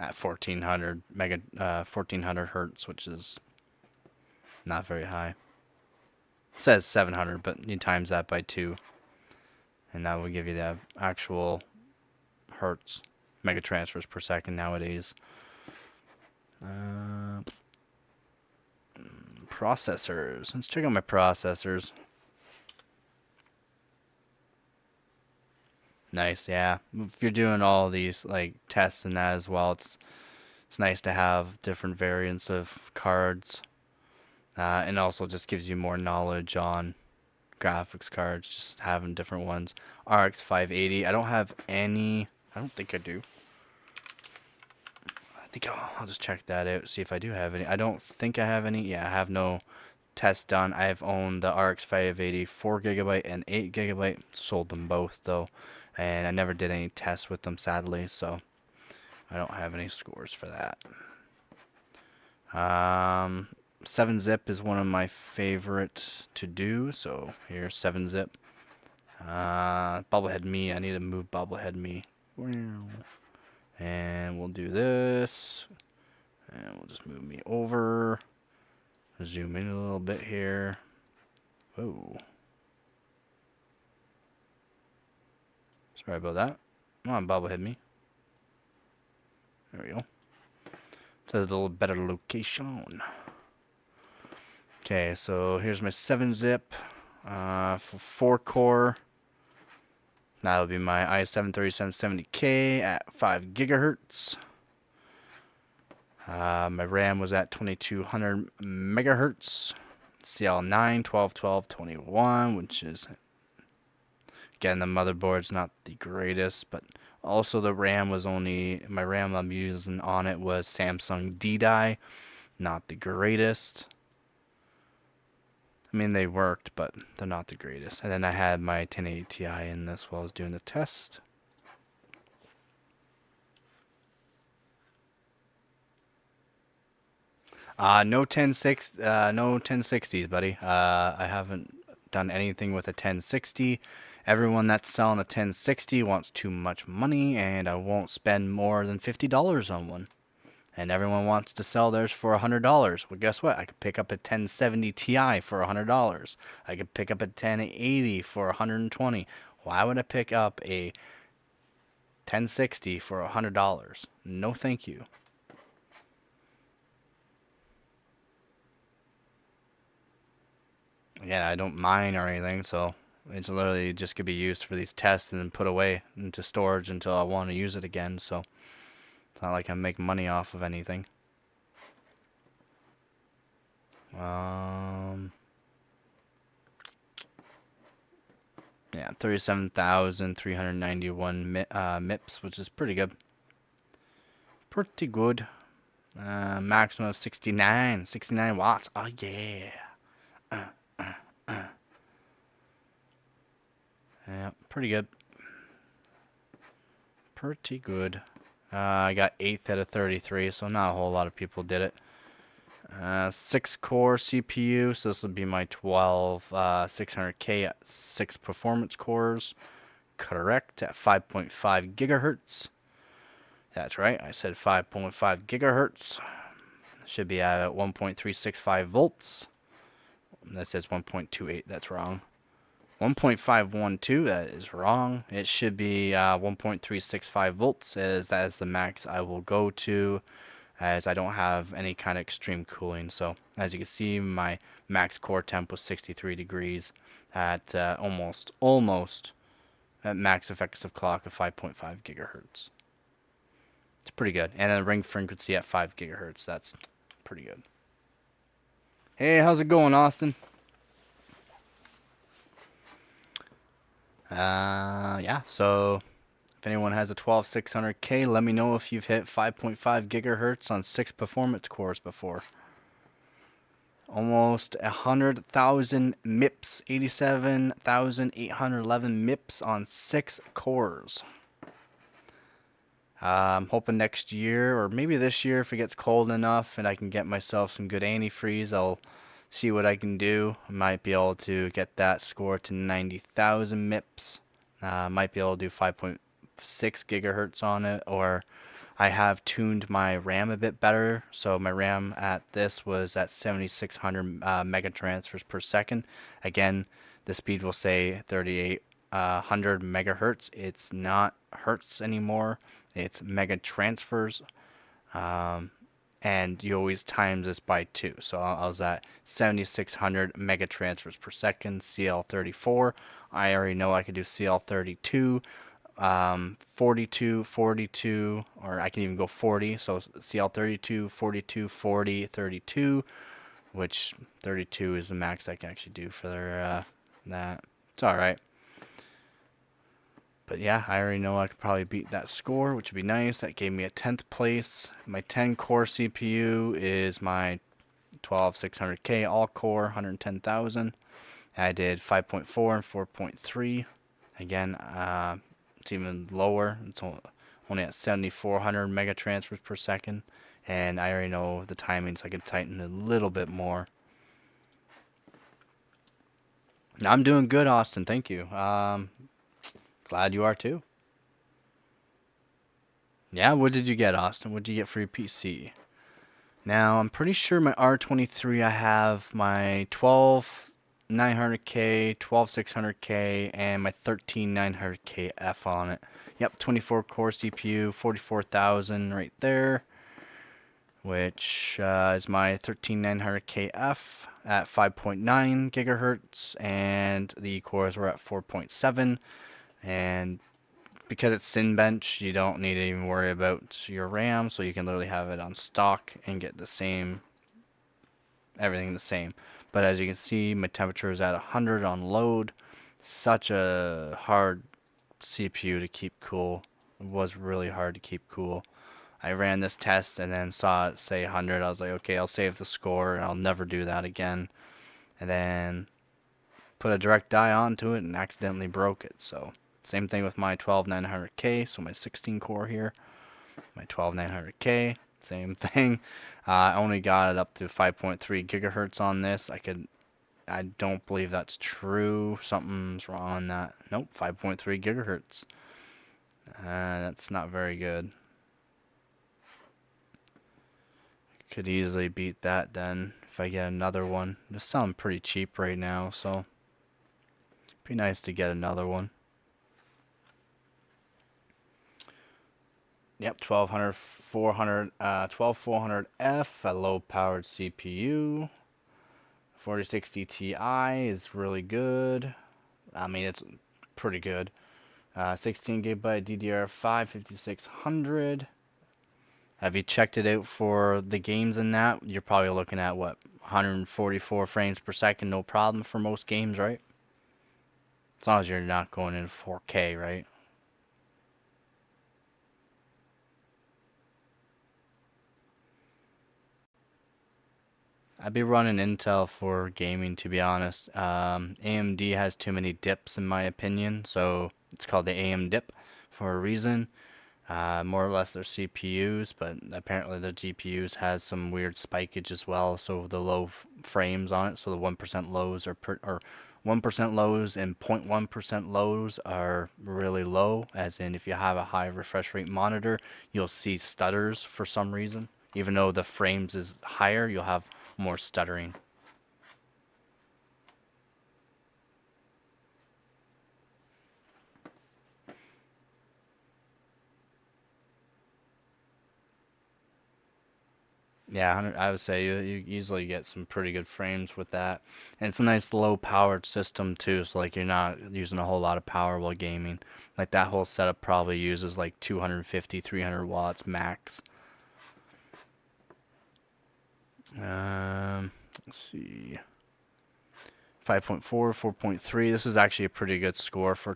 at 1400 hertz, which is not very high. It says 700, but you times that by 2, and that will give you the actual hertz mega transfers per second nowadays. Processors. Let's check out my processors. Nice, yeah. If you're doing all these like tests and that as well, it's nice to have different variants of cards, and also just gives you more knowledge on graphics cards, just having different ones. RX 580. I don't have any. I don't think I do. I think I'll just check that out, see if I do have any. I don't think I have any. Yeah, I have no tests done. I have owned the RX 580 4GB and 8GB. Sold them both though, and I never did any tests with them, sadly, so I don't have any scores for that. 7-zip is one of my favorite to do, so here's 7-zip. Bobblehead me, I need to move bobblehead me. And we'll do this, and we'll just move me over. Zoom in a little bit here. Whoa. Sorry about that. Come on, bobblehead me. There we go. To a little better location. Okay, so here's my 7-zip for 4-core. That'll be my i7-3770K at 5 gigahertz. My RAM was at 2200 megahertz. CL9 121221, which is, again, the motherboard's not the greatest, but also the RAM was only, my RAM I'm using on it was Samsung D-Die, not the greatest. I mean, they worked, but they're not the greatest. And then I had my 1080 Ti in this while I was doing the test. No 1060s, buddy. I haven't done anything with a 1060. Everyone that's selling a 1060 wants too much money, and I won't spend more than $50 on one. And everyone wants to sell theirs for $100. Well, guess what? I could pick up a 1070 Ti for $100. I could pick up a 1080 for $120. Why would I pick up a 1060 for $100? No, thank you. Again, I don't mine or anything, so it's literally just could be used for these tests and then put away into storage until I want to use it again. So it's not like I make money off of anything. Yeah, 37,391 MIPS, which is pretty good. Pretty good. Maximum of 69 watts. Oh yeah. Yeah, pretty good. Pretty good. I got 8th out of 33, so not a whole lot of people did it. 6-core CPU, so this will be my 12 600K at 6 performance cores. Correct, at 5.5 gigahertz. That's right, I said 5.5 gigahertz. Should be at 1.365 volts. That says 1.28, that's wrong. 1.512, that is wrong. It should be 1.365 volts, as that is the max I will go to, as I don't have any kind of extreme cooling. So as you can see, my max core temp was 63 degrees at almost at max effective clock of 5.5 gigahertz. It's pretty good. And then ring frequency at 5 gigahertz. That's pretty good. Hey, how's it going, Austin? Yeah, so if anyone has a 12600K, let me know if you've hit 5.5 gigahertz on 6 performance cores before. Almost 100,000 MIPS, 87,811 MIPS on 6 cores. I'm hoping next year, or maybe this year, if it gets cold enough and I can get myself some good antifreeze, I'll see what I can do. I might be able to get that score to 90,000 MIPS. Might be able to do 5.6 gigahertz on it, or I have tuned my RAM a bit better. So my RAM at this was at 7600 megatransfers per second. Again, the speed will say 3800 megahertz. It's not hertz anymore. It's megatransfers. And you always times this by 2. So I was at 7600 megatransfers per second, CL34. I already know I could do CL32. 42, 42, or I can even go 40. So CL32, 42, 40, 32, which 32 is the max I can actually do for their, that. It's alright. But yeah, I already know I could probably beat that score, which would be nice. That gave me a 10th place. My 10 core CPU is my 12600K all core, 110,000. I did 5.4 and 4.3. Again, it's even lower. It's only at 7,400 megatransfers per second. And I already know the timings. I can tighten a little bit more. I'm doing good, Austin. Thank you. Glad you are too. Yeah, what did you get, Austin? What did you get for your PC? Now, I'm pretty sure my R23, I have my 12900K, 12600K, and my 13900K F on it. Yep, 24 core CPU, 44,000 right there, which is my 13900K F at 5.9 gigahertz, and the cores were at 4.7. And because it's Cinebench, you don't need to even worry about your RAM, so you can literally have it on stock and get the same, everything the same. But as you can see, my temperature is at 100 on load. Such a hard CPU to keep cool. It was really hard to keep cool. I ran this test and then saw it say 100. I was like, okay, I'll save the score and I'll never do that again. And then put a direct die onto it and accidentally broke it. So same thing with my 12900K, so my 16 core here. My 12900K, same thing. I only got it up to 5.3 gigahertz on this. I don't believe that's true. Something's wrong on that. Nope, 5.3 gigahertz. That's not very good. Could easily beat that then if I get another one. They sound pretty cheap right now, so be nice to get another one. Yep, 12400F, a low-powered CPU. 4060 Ti is really good. I mean, it's pretty good. 16 gigabyte DDR5, 5600. Have you checked it out for the games in that? You're probably looking at, what, 144 frames per second, no problem for most games, right? As long as you're not going in 4K, right? I'd be running Intel for gaming, to be honest. AMD has too many dips, in my opinion, so it's called the AM dip for a reason. More or less they're CPUs, but apparently the GPUs has some weird spikage as well, so the low frames on it, so the 1% lows are 1% lows and 0.1% lows are really low, as in if you have a high refresh rate monitor, you'll see stutters for some reason. Even though the frames is higher, you'll have more stuttering. Yeah, I would say you easily get some pretty good frames with that. And it's a nice low powered system too, so like you're not using a whole lot of power while gaming. Like that whole setup probably uses like 250, 300 watts max. Let's see. 5.4, 4.3. This is actually a pretty good score for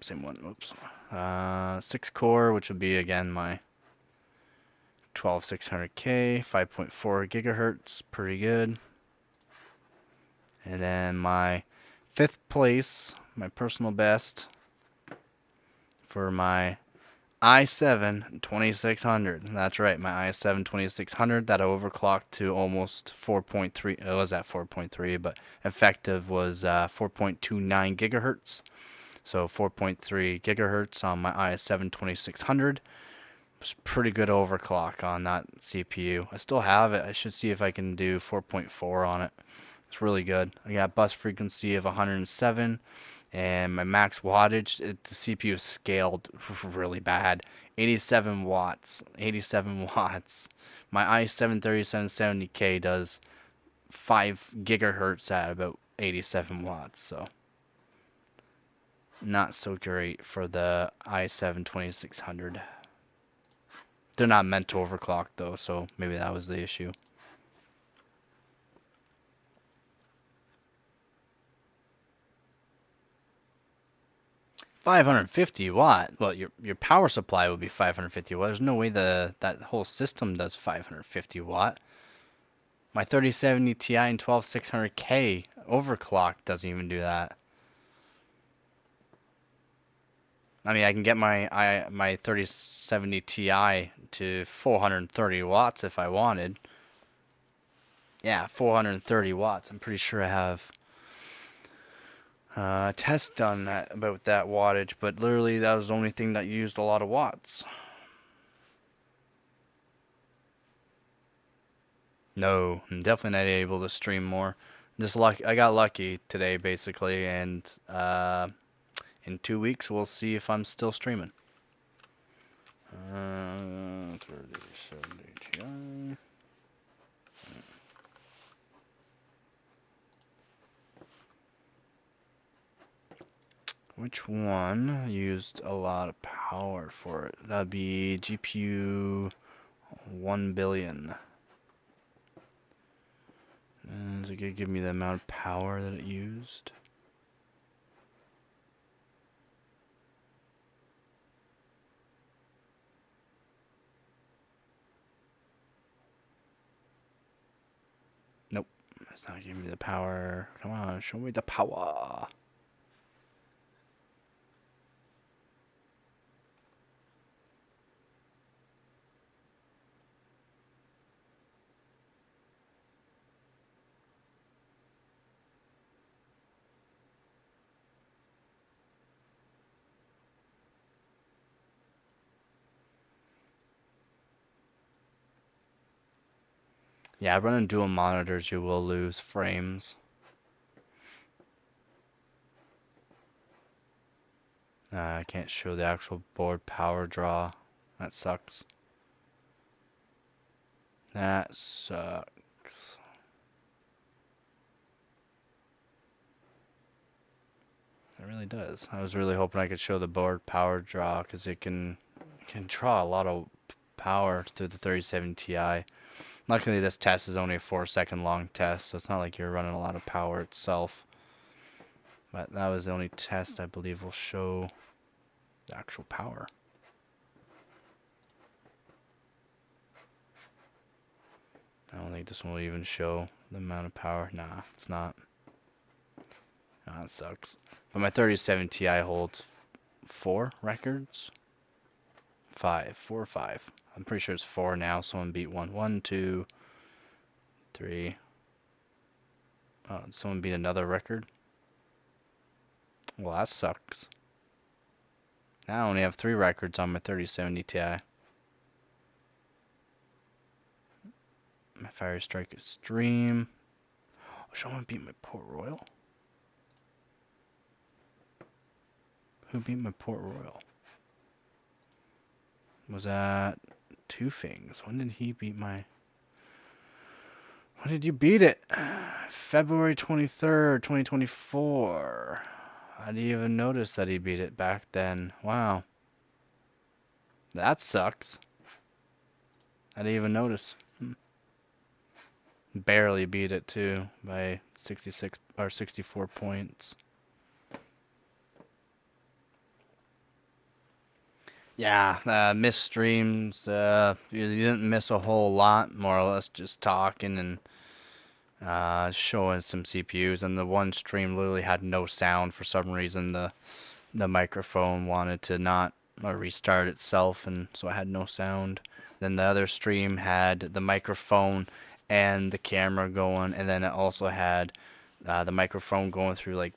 same one. Oops. 6 core, which would be again my 12600K, 5.4 gigahertz, pretty good. And then my 5th place, my personal best for my i7 2600. That's right, my i7 2600 that overclocked to almost 4.3. It was at 4.3, but effective was 4.29 gigahertz. So 4.3 gigahertz on my i7 2600. It's pretty good overclock on that CPU. I still have it. I should see if I can do 4.4 on it. It's really good. I got bus frequency of 107. And my max wattage, the CPU scaled really bad. 87 watts. 87 watts. My i7 3770K does 5 gigahertz at about 87 watts. So, not so great for the i7 2600. They're not meant to overclock though, so maybe that was the issue. 550 watt. Well, your power supply would be 550 watt. There's no way that whole system does 550 watt. My 3070 Ti and 12600K overclock doesn't even do that. I mean, I can get my 3070 Ti to 430 watts if I wanted. Yeah, 430 watts. I'm pretty sure I have test done about that wattage, but literally that was the only thing that used a lot of watts. No, I'm definitely not able to stream more. I got lucky today basically, and in 2 weeks we'll see if I'm still streaming. 3070 Ti. Which one used a lot of power for it? That'd be GPU 1 billion. And is it gonna give me the amount of power that it used? Nope, it's not giving me the power. Come on, show me the power. Yeah, running dual monitors, you will lose frames. I can't show the actual board power draw. That sucks. That sucks. It really does. I was really hoping I could show the board power draw because it can draw a lot of power through the 3070 Ti. Luckily, this test is only a 4-second long test, so it's not like you're running a lot of power itself. But that was the only test I believe will show the actual power. I don't think this one will even show the amount of power. Nah, it's not. Nah, that sucks. But my 3070 Ti holds 4 records? 5. 4 or 5. I'm pretty sure it's 4 now. Someone beat 1. 1, 2, 3. Oh, someone beat another record? Well, that sucks. Now I only have 3 records on my 3070 Ti. My Fire Strike Extreme. Oh, someone beat my Port Royal? Who beat my Port Royal? Was that Two Things? When did he beat my... When did you beat it? February 23rd, 2024. I didn't even notice that he beat it back then. Wow. That sucks. I didn't even notice. Barely beat it too by 66 or 64 points. Yeah, missed streams. You didn't miss a whole lot, more or less just talking and showing some CPUs. And the one stream literally had no sound for some reason. The microphone wanted to not restart itself, and so I had no sound. Then the other stream had the microphone and the camera going, and then it also had the microphone going through like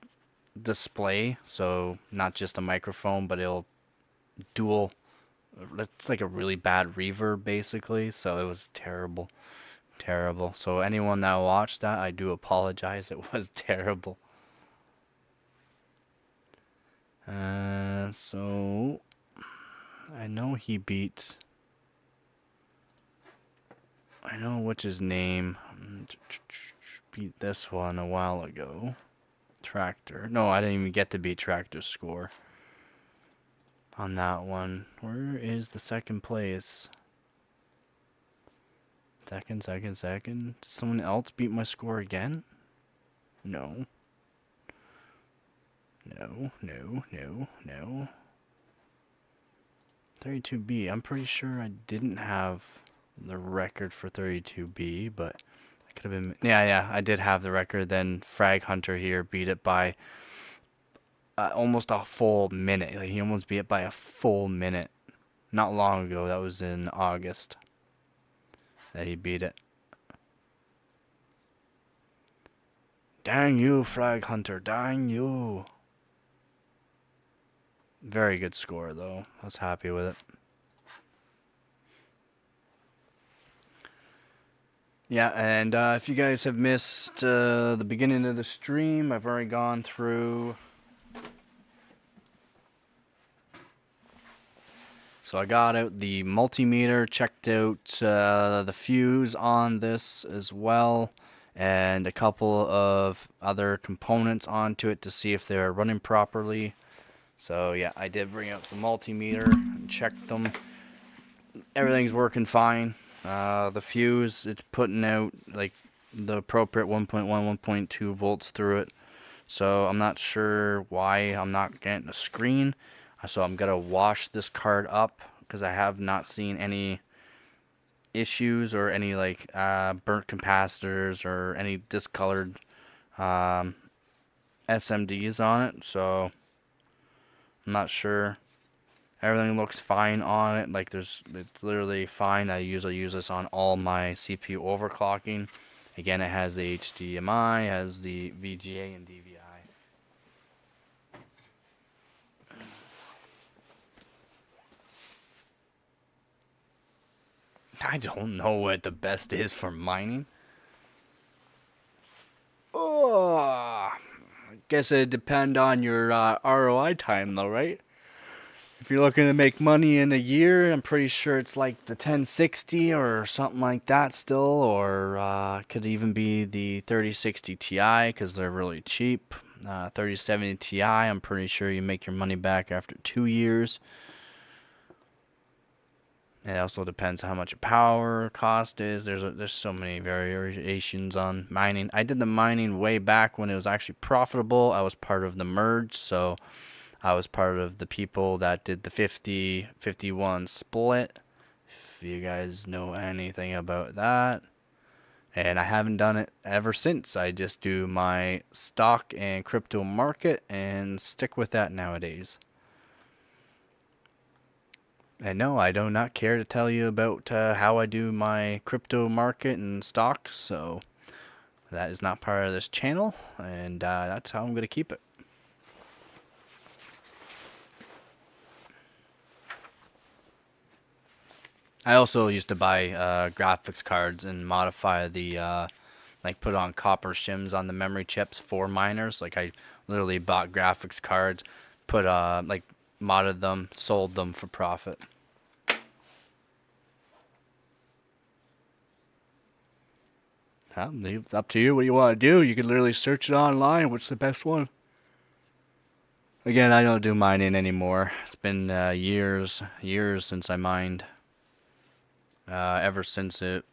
display, so not just a microphone, but it'll dual. It's like a really bad reverb basically, so it was terrible, terrible. So anyone that watched that, I do apologize. It was terrible. So I know he beat. I know what's his name. Beat this one a while ago. Tractor. No, I didn't even get to beat Tractor's score on that one. Where is the second place? Second. Did someone else beat my score again? No. 32B. I'm pretty sure I didn't have the record for 32B, but I could have been. Yeah, I did have the record. Then Frag Hunter here beat it by almost a full minute. Like, he almost beat it by a full minute. Not long ago. That was in August that he beat it. Dang you, Frag Hunter. Dang you. Very good score, though. I was happy with it. Yeah, and if you guys have missed the beginning of the stream, I've already gone through. So I got out the multimeter, checked out the fuse on this as well, and a couple of other components onto it to see if they're running properly. So yeah, I did bring out the multimeter and checked them. Everything's working fine. The fuse, it's putting out like the appropriate 1.1, 1.2 volts through it. So I'm not sure why I'm not getting a screen. So I'm gonna wash this card up because I have not seen any issues or any like burnt capacitors or any discolored SMDs on it. So I'm not sure. Everything looks fine on it. Like it's literally fine. I usually use this on all my CPU overclocking. Again, it has the HDMI, has the VGA and DVI. I don't know what the best is for mining. Oh, I guess it'd depend on your ROI time though, right? If you're looking to make money in a year, I'm pretty sure it's like the 1060 or something like that still, or could even be the 3060 Ti because they're really cheap. 3070 Ti, I'm pretty sure you make your money back after 2 years. It also depends how much a power cost is. There's so many variations on mining. I did the mining way back when it was actually profitable. I was part of the merge, so I was part of the people that did the 50-51 split. If you guys know anything about that. And I haven't done it ever since. I just do my stock and crypto market and stick with that nowadays. And no, I do not care to tell you about how I do my crypto market and stocks, so that is not part of this channel, and that's how I'm going to keep it. I also used to buy graphics cards and modify the, like put on copper shims on the memory chips for miners. Like I literally bought graphics cards, put like modded them, sold them for profit. It's up to you what you want to do. You can literally search it online. What's the best one? Again, I don't do mining anymore. It's been years since I mined. Ever since it,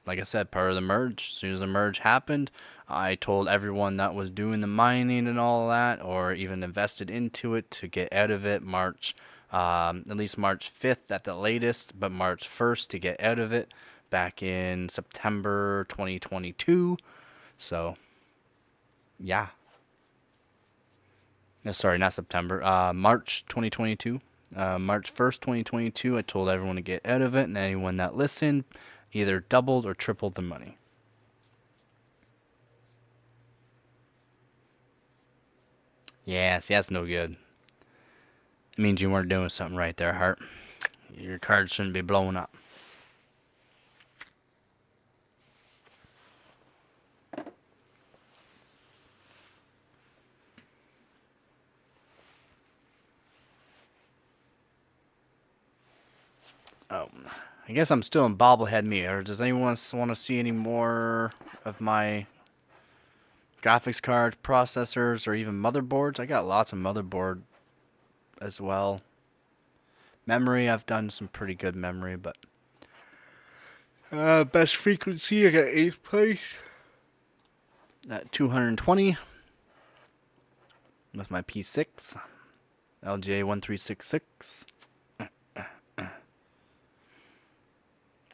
like I said, part of the merge. As soon as the merge happened, I told everyone that was doing the mining and all that, or even invested into it to get out of it March at least March 5th at the latest, but March 1st to get out of it back in September 2022. So, yeah. No, sorry, not September. March 2022. March 1st, 2022, I told everyone to get out of it, and anyone that listened either doubled or tripled the money. Yeah, see, that's no good. It means you weren't doing something right there, Hart. Your card shouldn't be blowing up. I guess I'm still in bobblehead me, or does anyone want to see any more of my graphics cards, processors, or even motherboards? I got lots of motherboard as well. Memory, I've done some pretty good memory, but best frequency, I got 8th place at 220 with my P6 LGA 1366.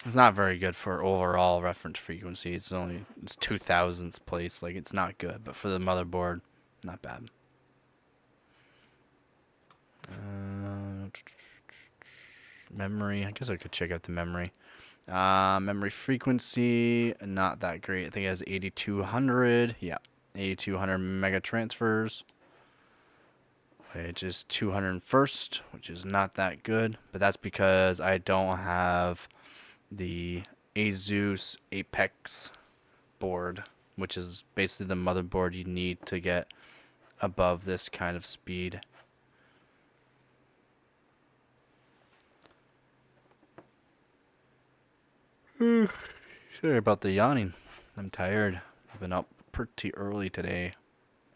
It's not very good for overall reference frequency. It's 2000th place. Like, it's not good, but for the motherboard, not bad. Memory, I guess I could check out the memory. Memory frequency, not that great. I think it has 8200. Yeah, 8200 mega transfers, which is 201st, which is not that good. But that's because I don't have the Asus Apex board, which is basically the motherboard you need to get above this kind of speed. Sorry about the yawning. I'm tired. I've been up pretty early today,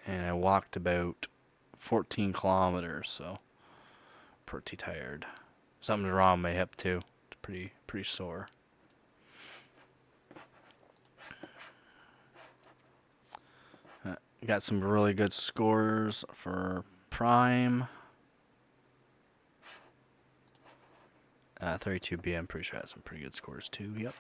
and I walked about 14 kilometers, so pretty tired. Something's wrong with my hip too. It's pretty sore. Got some really good scores for Prime. 32B, I'm pretty sure has some pretty good scores too. Yep.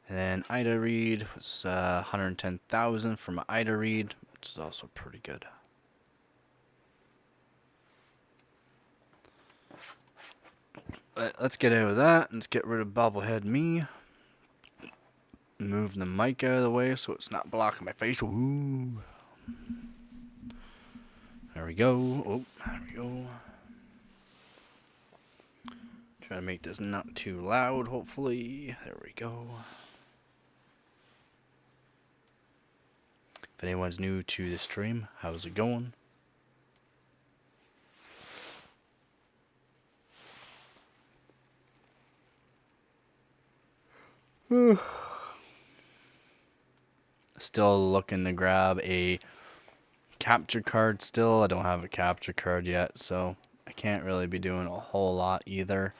And then Ida Read was 110,000 for my Ida Read, which is also pretty good. Let's get out of that. Let's get rid of bobblehead me. Move the mic out of the way so it's not blocking my face. Ooh. There we go. Oh, there we go. Try to make this not too loud, hopefully. There we go. If anyone's new to the stream, how's it going? Still looking to grab a capture card still. I don't have a capture card yet, so I can't really be doing a whole lot either,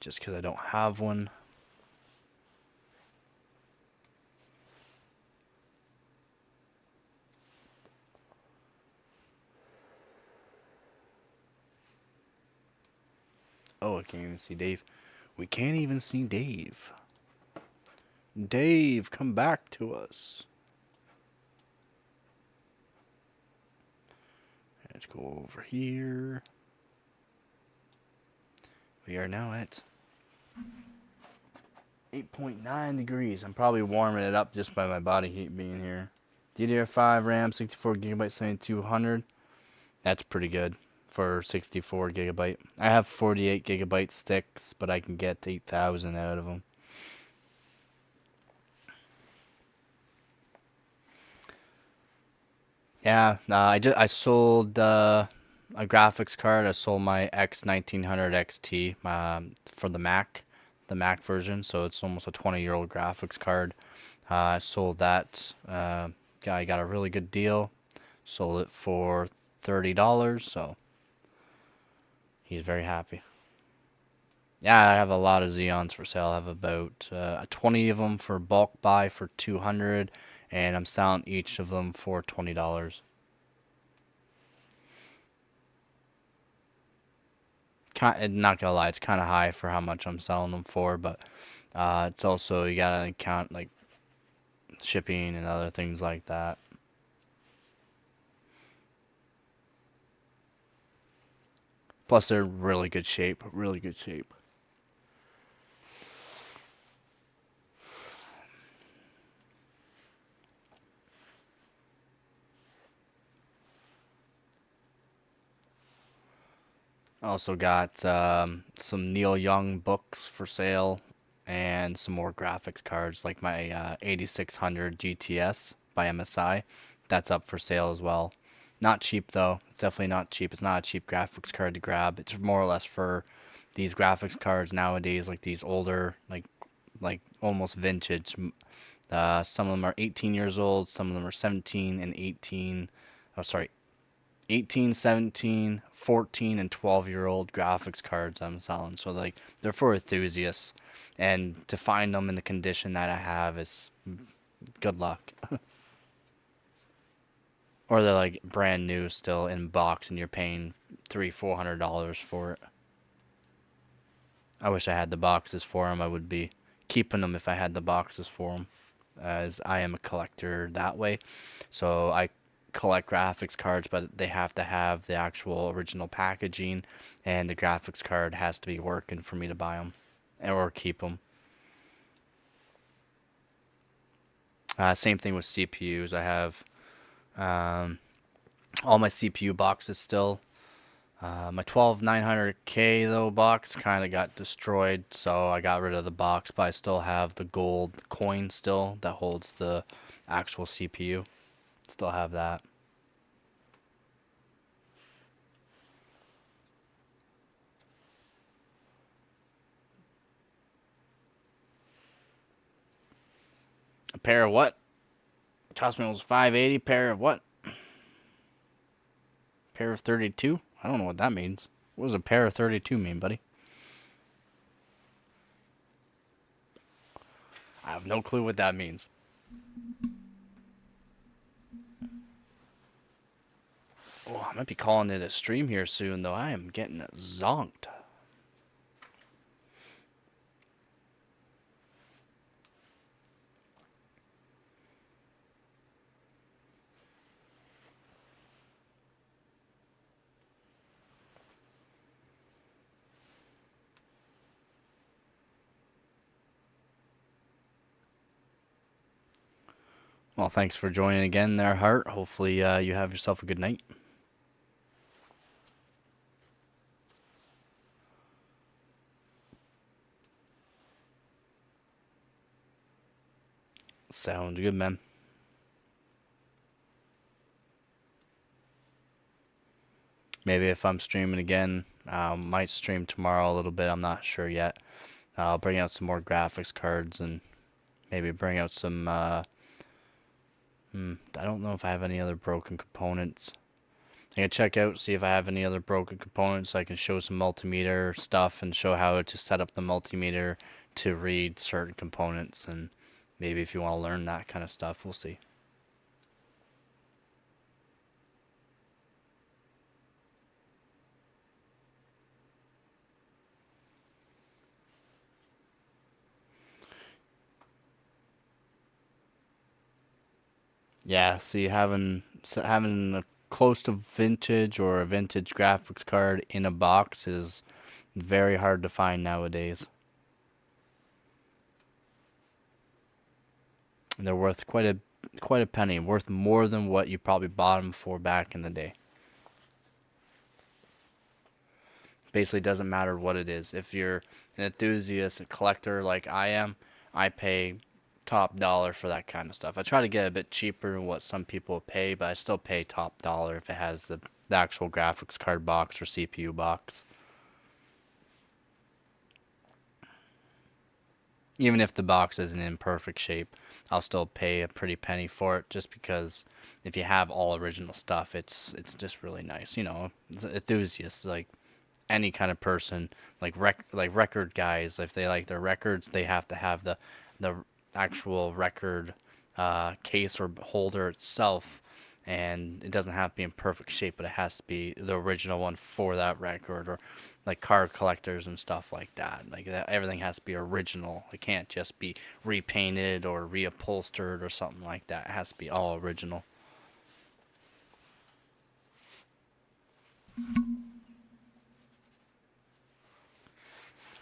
just because I don't have one. Oh, I can't even see Dave. We can't even see Dave. Dave, come back to us. Let's go over here. We are now at 8.9 degrees. I'm probably warming it up just by my body heat being here. DDR5 RAM, 64 gigabyte, 7200. That's pretty good for 64 gigabyte. I have 48 gigabyte sticks, but I can get 8,000 out of them. Yeah, I sold a graphics card. I sold my X1900 XT for the Mac version. So it's almost a 20-year-old graphics card. I sold that. Guy got a really good deal. Sold it for $30. So he's very happy. Yeah, I have a lot of Xeons for sale. I have about 20 of them for bulk buy for $200. And I'm selling each of them for $20. not gonna lie, it's kind of high for how much I'm selling them for, but it's also, you gotta count like shipping and other things like that. Plus, they're really good shape, really good shape. Also got some Neil Young books for sale and some more graphics cards like my 8600 GTS by MSI. That's up for sale as well. Not cheap though. It's definitely not cheap. It's not a cheap graphics card to grab. It's more or less for these graphics cards nowadays, like these older, like almost vintage. Some of them are 18 years old. Some of them are 17 and 18. Oh, sorry, 18, 17, 14, and 12-year-old graphics cards I'm selling. So like they're for enthusiasts, and to find them in the condition that I have is good luck. Or they're like brand new still in box, and you're paying $300-400 for it. I wish I had the boxes for them. I would be keeping them if I had the boxes for them, as I am a collector that way. So I collect graphics cards, but they have to have the actual original packaging, and the graphics card has to be working for me to buy them or keep them. Same thing with CPUs. I have all my CPU boxes still. My 12900K though box kind of got destroyed, so I got rid of the box, but I still have the gold coin still that holds the actual CPU. Still have that. A pair of what? Cost me almost 580. Pair of what? Pair of 32? I don't know what that means. What does a pair of 32 mean, buddy? I have no clue what that means. Oh, I might be calling it a stream here soon, though. I am getting zonked. Well, thanks for joining again there, Hart. Hopefully you have yourself a good night. Sounds good, man. Maybe if I'm streaming again, might stream tomorrow a little bit. I'm not sure yet. I'll bring out some more graphics cards and maybe bring out some. I don't know if I have any other broken components. I can check out, see if I have any other broken components so I can show some multimeter stuff and show how to set up the multimeter to read certain components. And maybe if you want to learn that kind of stuff, we'll see. Yeah, see, having a close to vintage or a vintage graphics card in a box is very hard to find nowadays. They're worth quite a penny, worth more than what you probably bought them for back in the day. Basically, doesn't matter what it is. If you're an enthusiast, a collector like I am, I pay top dollar for that kind of stuff. I try to get a bit cheaper than what some people pay, but I still pay top dollar if it has the actual graphics card box or CPU box. Even if the box isn't in perfect shape, I'll still pay a pretty penny for it just because if you have all original stuff, it's just really nice. You know, enthusiasts like any kind of person, like record guys, if they like their records, they have to have the actual record case or holder itself, and it doesn't have to be in perfect shape, but it has to be the original one for that record, or like card collectors and stuff like that. Like that, everything has to be original. It can't just be repainted or reupholstered or something like that. It has to be all original.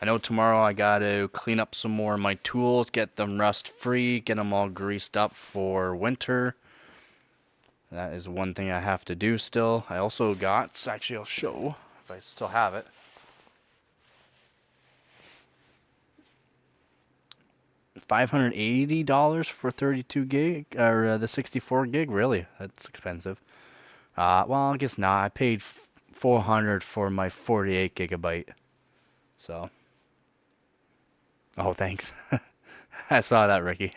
I know tomorrow I got to clean up some more of my tools, get them rust free, get them all greased up for winter. That is one thing I have to do still. I also got, actually I'll show if I still have it. $580 for 32 gig, or the 64 gig. Really, that's expensive. Well, I guess not. I paid $400 for my 48 gigabyte. So, oh, thanks. I saw that, Ricky.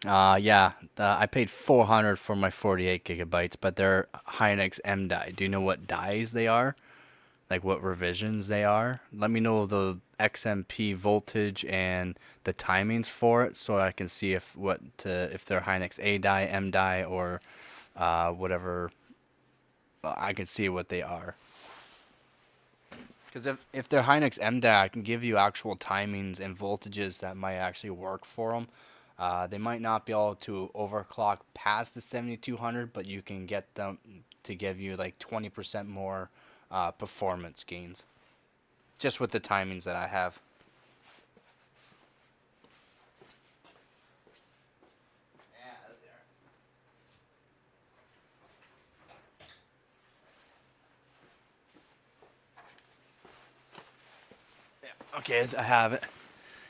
Yeah, I paid $400 for my 48 gigabytes, but they're Hynix M die. Do you know what dies they are? Like what revisions they are? Let me know the XMP voltage and the timings for it, so I can see if they're Hynix A die, M die, or whatever. I can see what they are. Because if they're Hynix M die, I can give you actual timings and voltages that might actually work for them. They might not be able to overclock past the 7200, but you can get them to give you like 20% more performance gains, just with the timings that I have. Okay, I have it.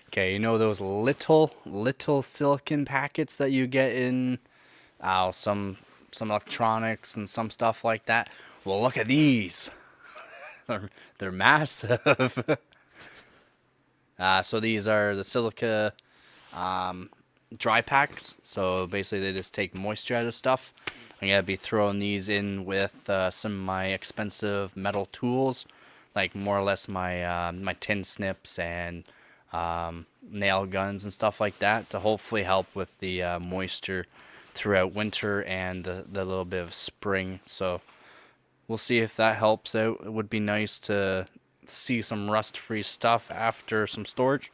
Okay, you know those little silicon packets that you get in some electronics and some stuff like that? Well, look at these. They're massive. So these are the silica dry packs. So basically they just take moisture out of stuff. I'm going to be throwing these in with some of my expensive metal tools, like more or less my my tin snips and nail guns and stuff like that, to hopefully help with the moisture throughout winter and the little bit of spring. So we'll see if that helps out. It would be nice to see some rust-free stuff after some storage.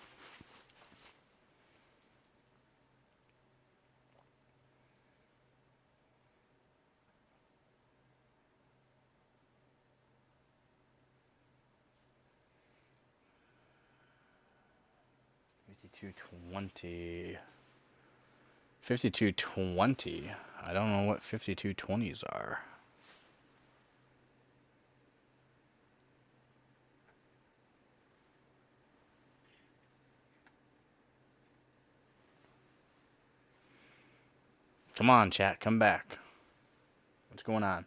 $5220. 5220. I don't know what 5220s are. Come on, chat, come back. What's going on?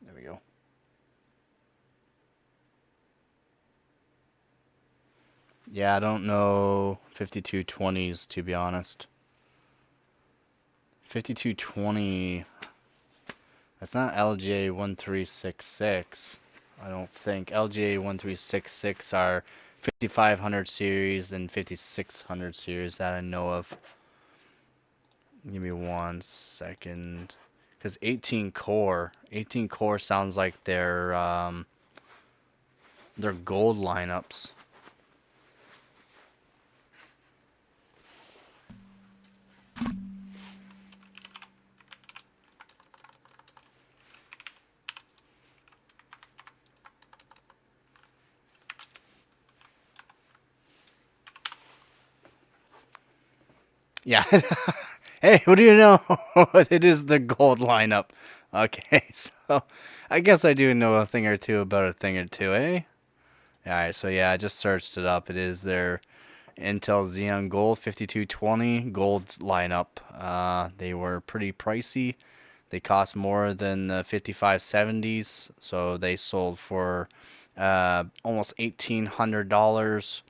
There we go. Yeah, I don't know 5220s, to be honest. 5220, that's not LGA1366. I don't think. LGA1366 are 5500 series and 5600 series that I know of. Give me 1 second. Because 18 core sounds like they're gold lineups. Yeah. Hey, what do you know? It is the gold lineup. Okay, so I guess I do know a thing or two about a thing or two, eh? Alright, so yeah, I just searched it up. It is their Intel Xeon Gold 5220 gold lineup. They were pretty pricey. They cost more than the 5570s, so they sold for almost $1,800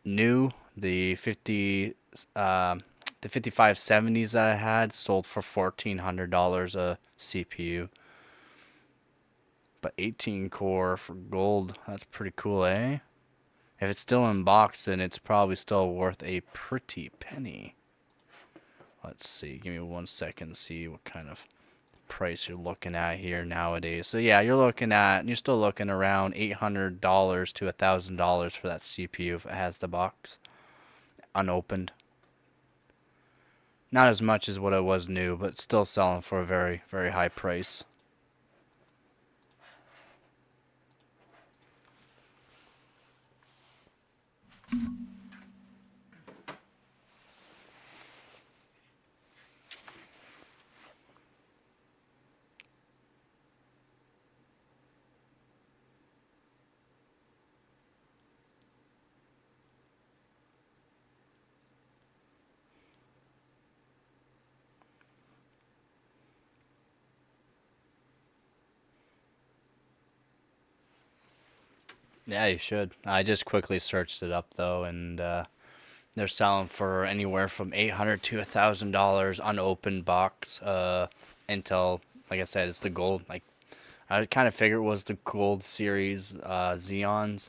new. The 5570s that I had sold for $1,400 a CPU. But 18 core for gold, that's pretty cool, eh? If it's still in box, then it's probably still worth a pretty penny. Let's see, give me 1 second to see what kind of price you're looking at here nowadays. So yeah, you're still looking around $800 to $1,000 for that CPU if it has the box unopened. Not as much as what it was new, but still selling for a very, very high price. Yeah, you should. I just quickly searched it up though, and they're selling for anywhere from $800 to $1,000 unopened box. Intel, like I said, it's the gold. Like I kind of figured it was the gold series Xeons,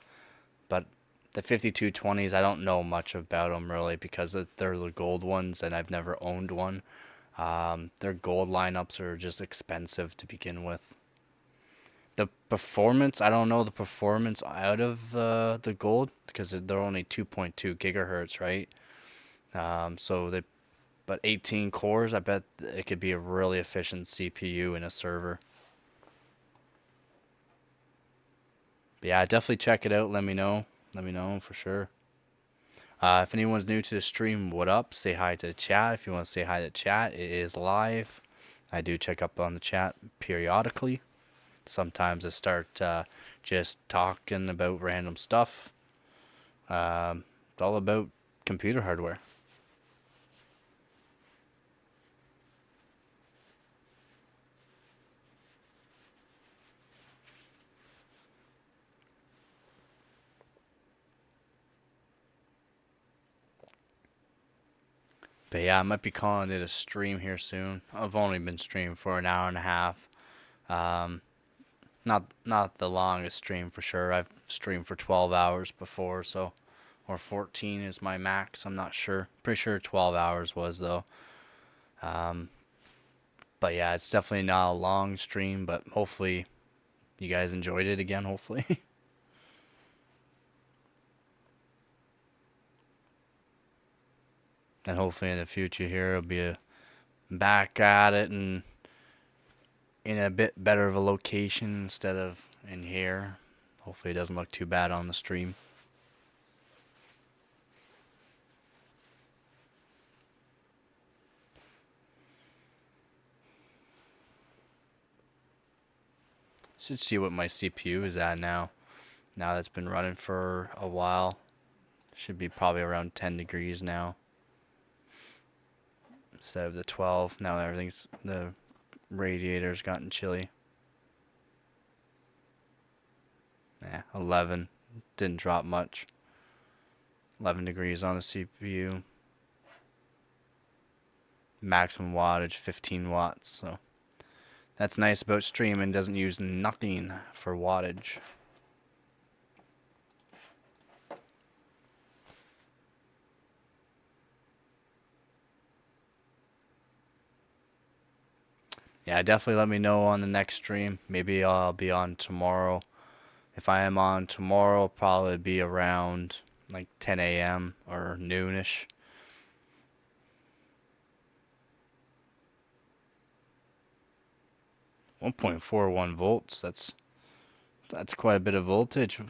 but the 5220s, I don't know much about them really because they're the gold ones, and I've never owned one. Their gold lineups are just expensive to begin with. The performance, I don't know the performance out of the gold because they're only 2.2 gigahertz, right? But 18 cores, I bet it could be a really efficient CPU in a server. But yeah, definitely check it out. Let me know. Let me know for sure. If anyone's new to the stream, what up? Say hi to the chat. If you want to say hi to the chat, it is live. I do check up on the chat periodically. Sometimes I start just talking about random stuff. It's all about computer hardware. But yeah, I might be calling it a stream here soon. I've only been streaming for an hour and a half. Not the longest stream for sure. I've streamed for 12 hours before, so or 14 is my max. I'm not sure. Pretty sure 12 hours was though. But yeah, it's definitely not a long stream, but hopefully you guys enjoyed it again, hopefully. And hopefully in the future here I'll be back at it and in a bit better of a location instead of in here. Hopefully it doesn't look too bad on the stream. Should see what my CPU is at now. Now that's been running for a while. Should be probably around 10 degrees now. Instead of the 12. Now the radiator's gotten chilly. Yeah, 11. Didn't drop much. 11 degrees on the CPU. Maximum wattage 15 watts. So that's nice about streaming. Doesn't use nothing for wattage. Yeah, definitely let me know on the next stream. Maybe I'll be on tomorrow. If I am on tomorrow, it'll probably be around like 10 a.m. or noonish. .41 volts. That's quite a bit of voltage.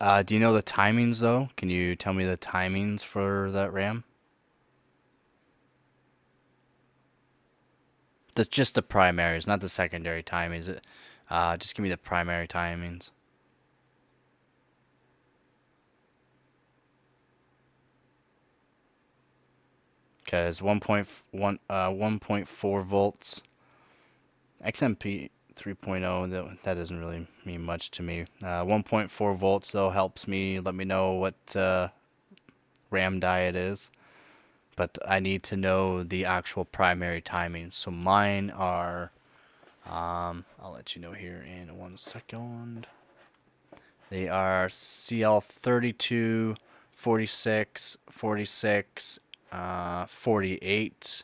Do you know the timings though? Can you tell me the timings for that RAM? That's just the primaries, not the secondary timings. Just give me the primary timings. Because 1.4 volts. XMP 3.0, that doesn't really mean much to me. 1.4 volts though helps me. Let me know what RAM die it is. But I need to know the actual primary timings. So mine are, I'll let you know here in 1 second. They are CL 32, 46, 46, 48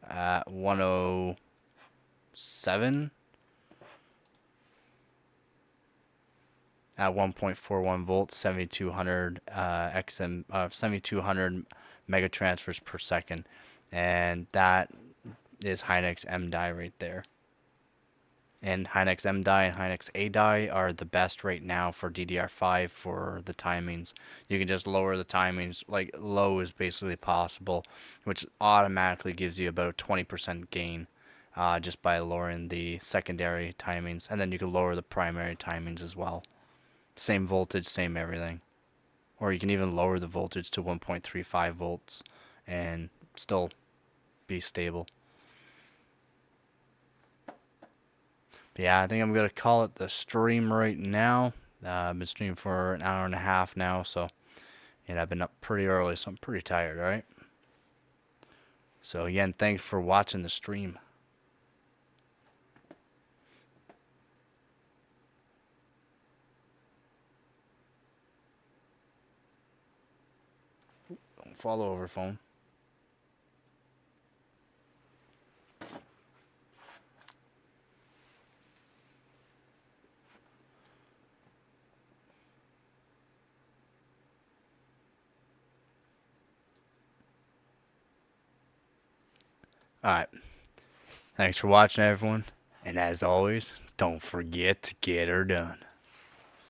at 107 at 1.41 volts, 7200 XM 7200 mega transfers per second, and that is Hynix M die right there. And Hynix M die and Hynix A die are the best right now for DDR5 for the timings. You can just lower the timings, like low is basically possible, which automatically gives you about a 20% gain just by lowering the secondary timings. And then you can lower the primary timings as well. Same voltage, same everything. Or you can even lower the voltage to 1.35 volts and still be stable. But yeah, I think I'm going to call it the stream right now. I've been streaming for an hour and a half now, so and I've been up pretty early, so I'm pretty tired, alright? So again, thanks for watching the stream. Don't fall over, phone. Alright. Thanks for watching, everyone. And as always, don't forget to get her done.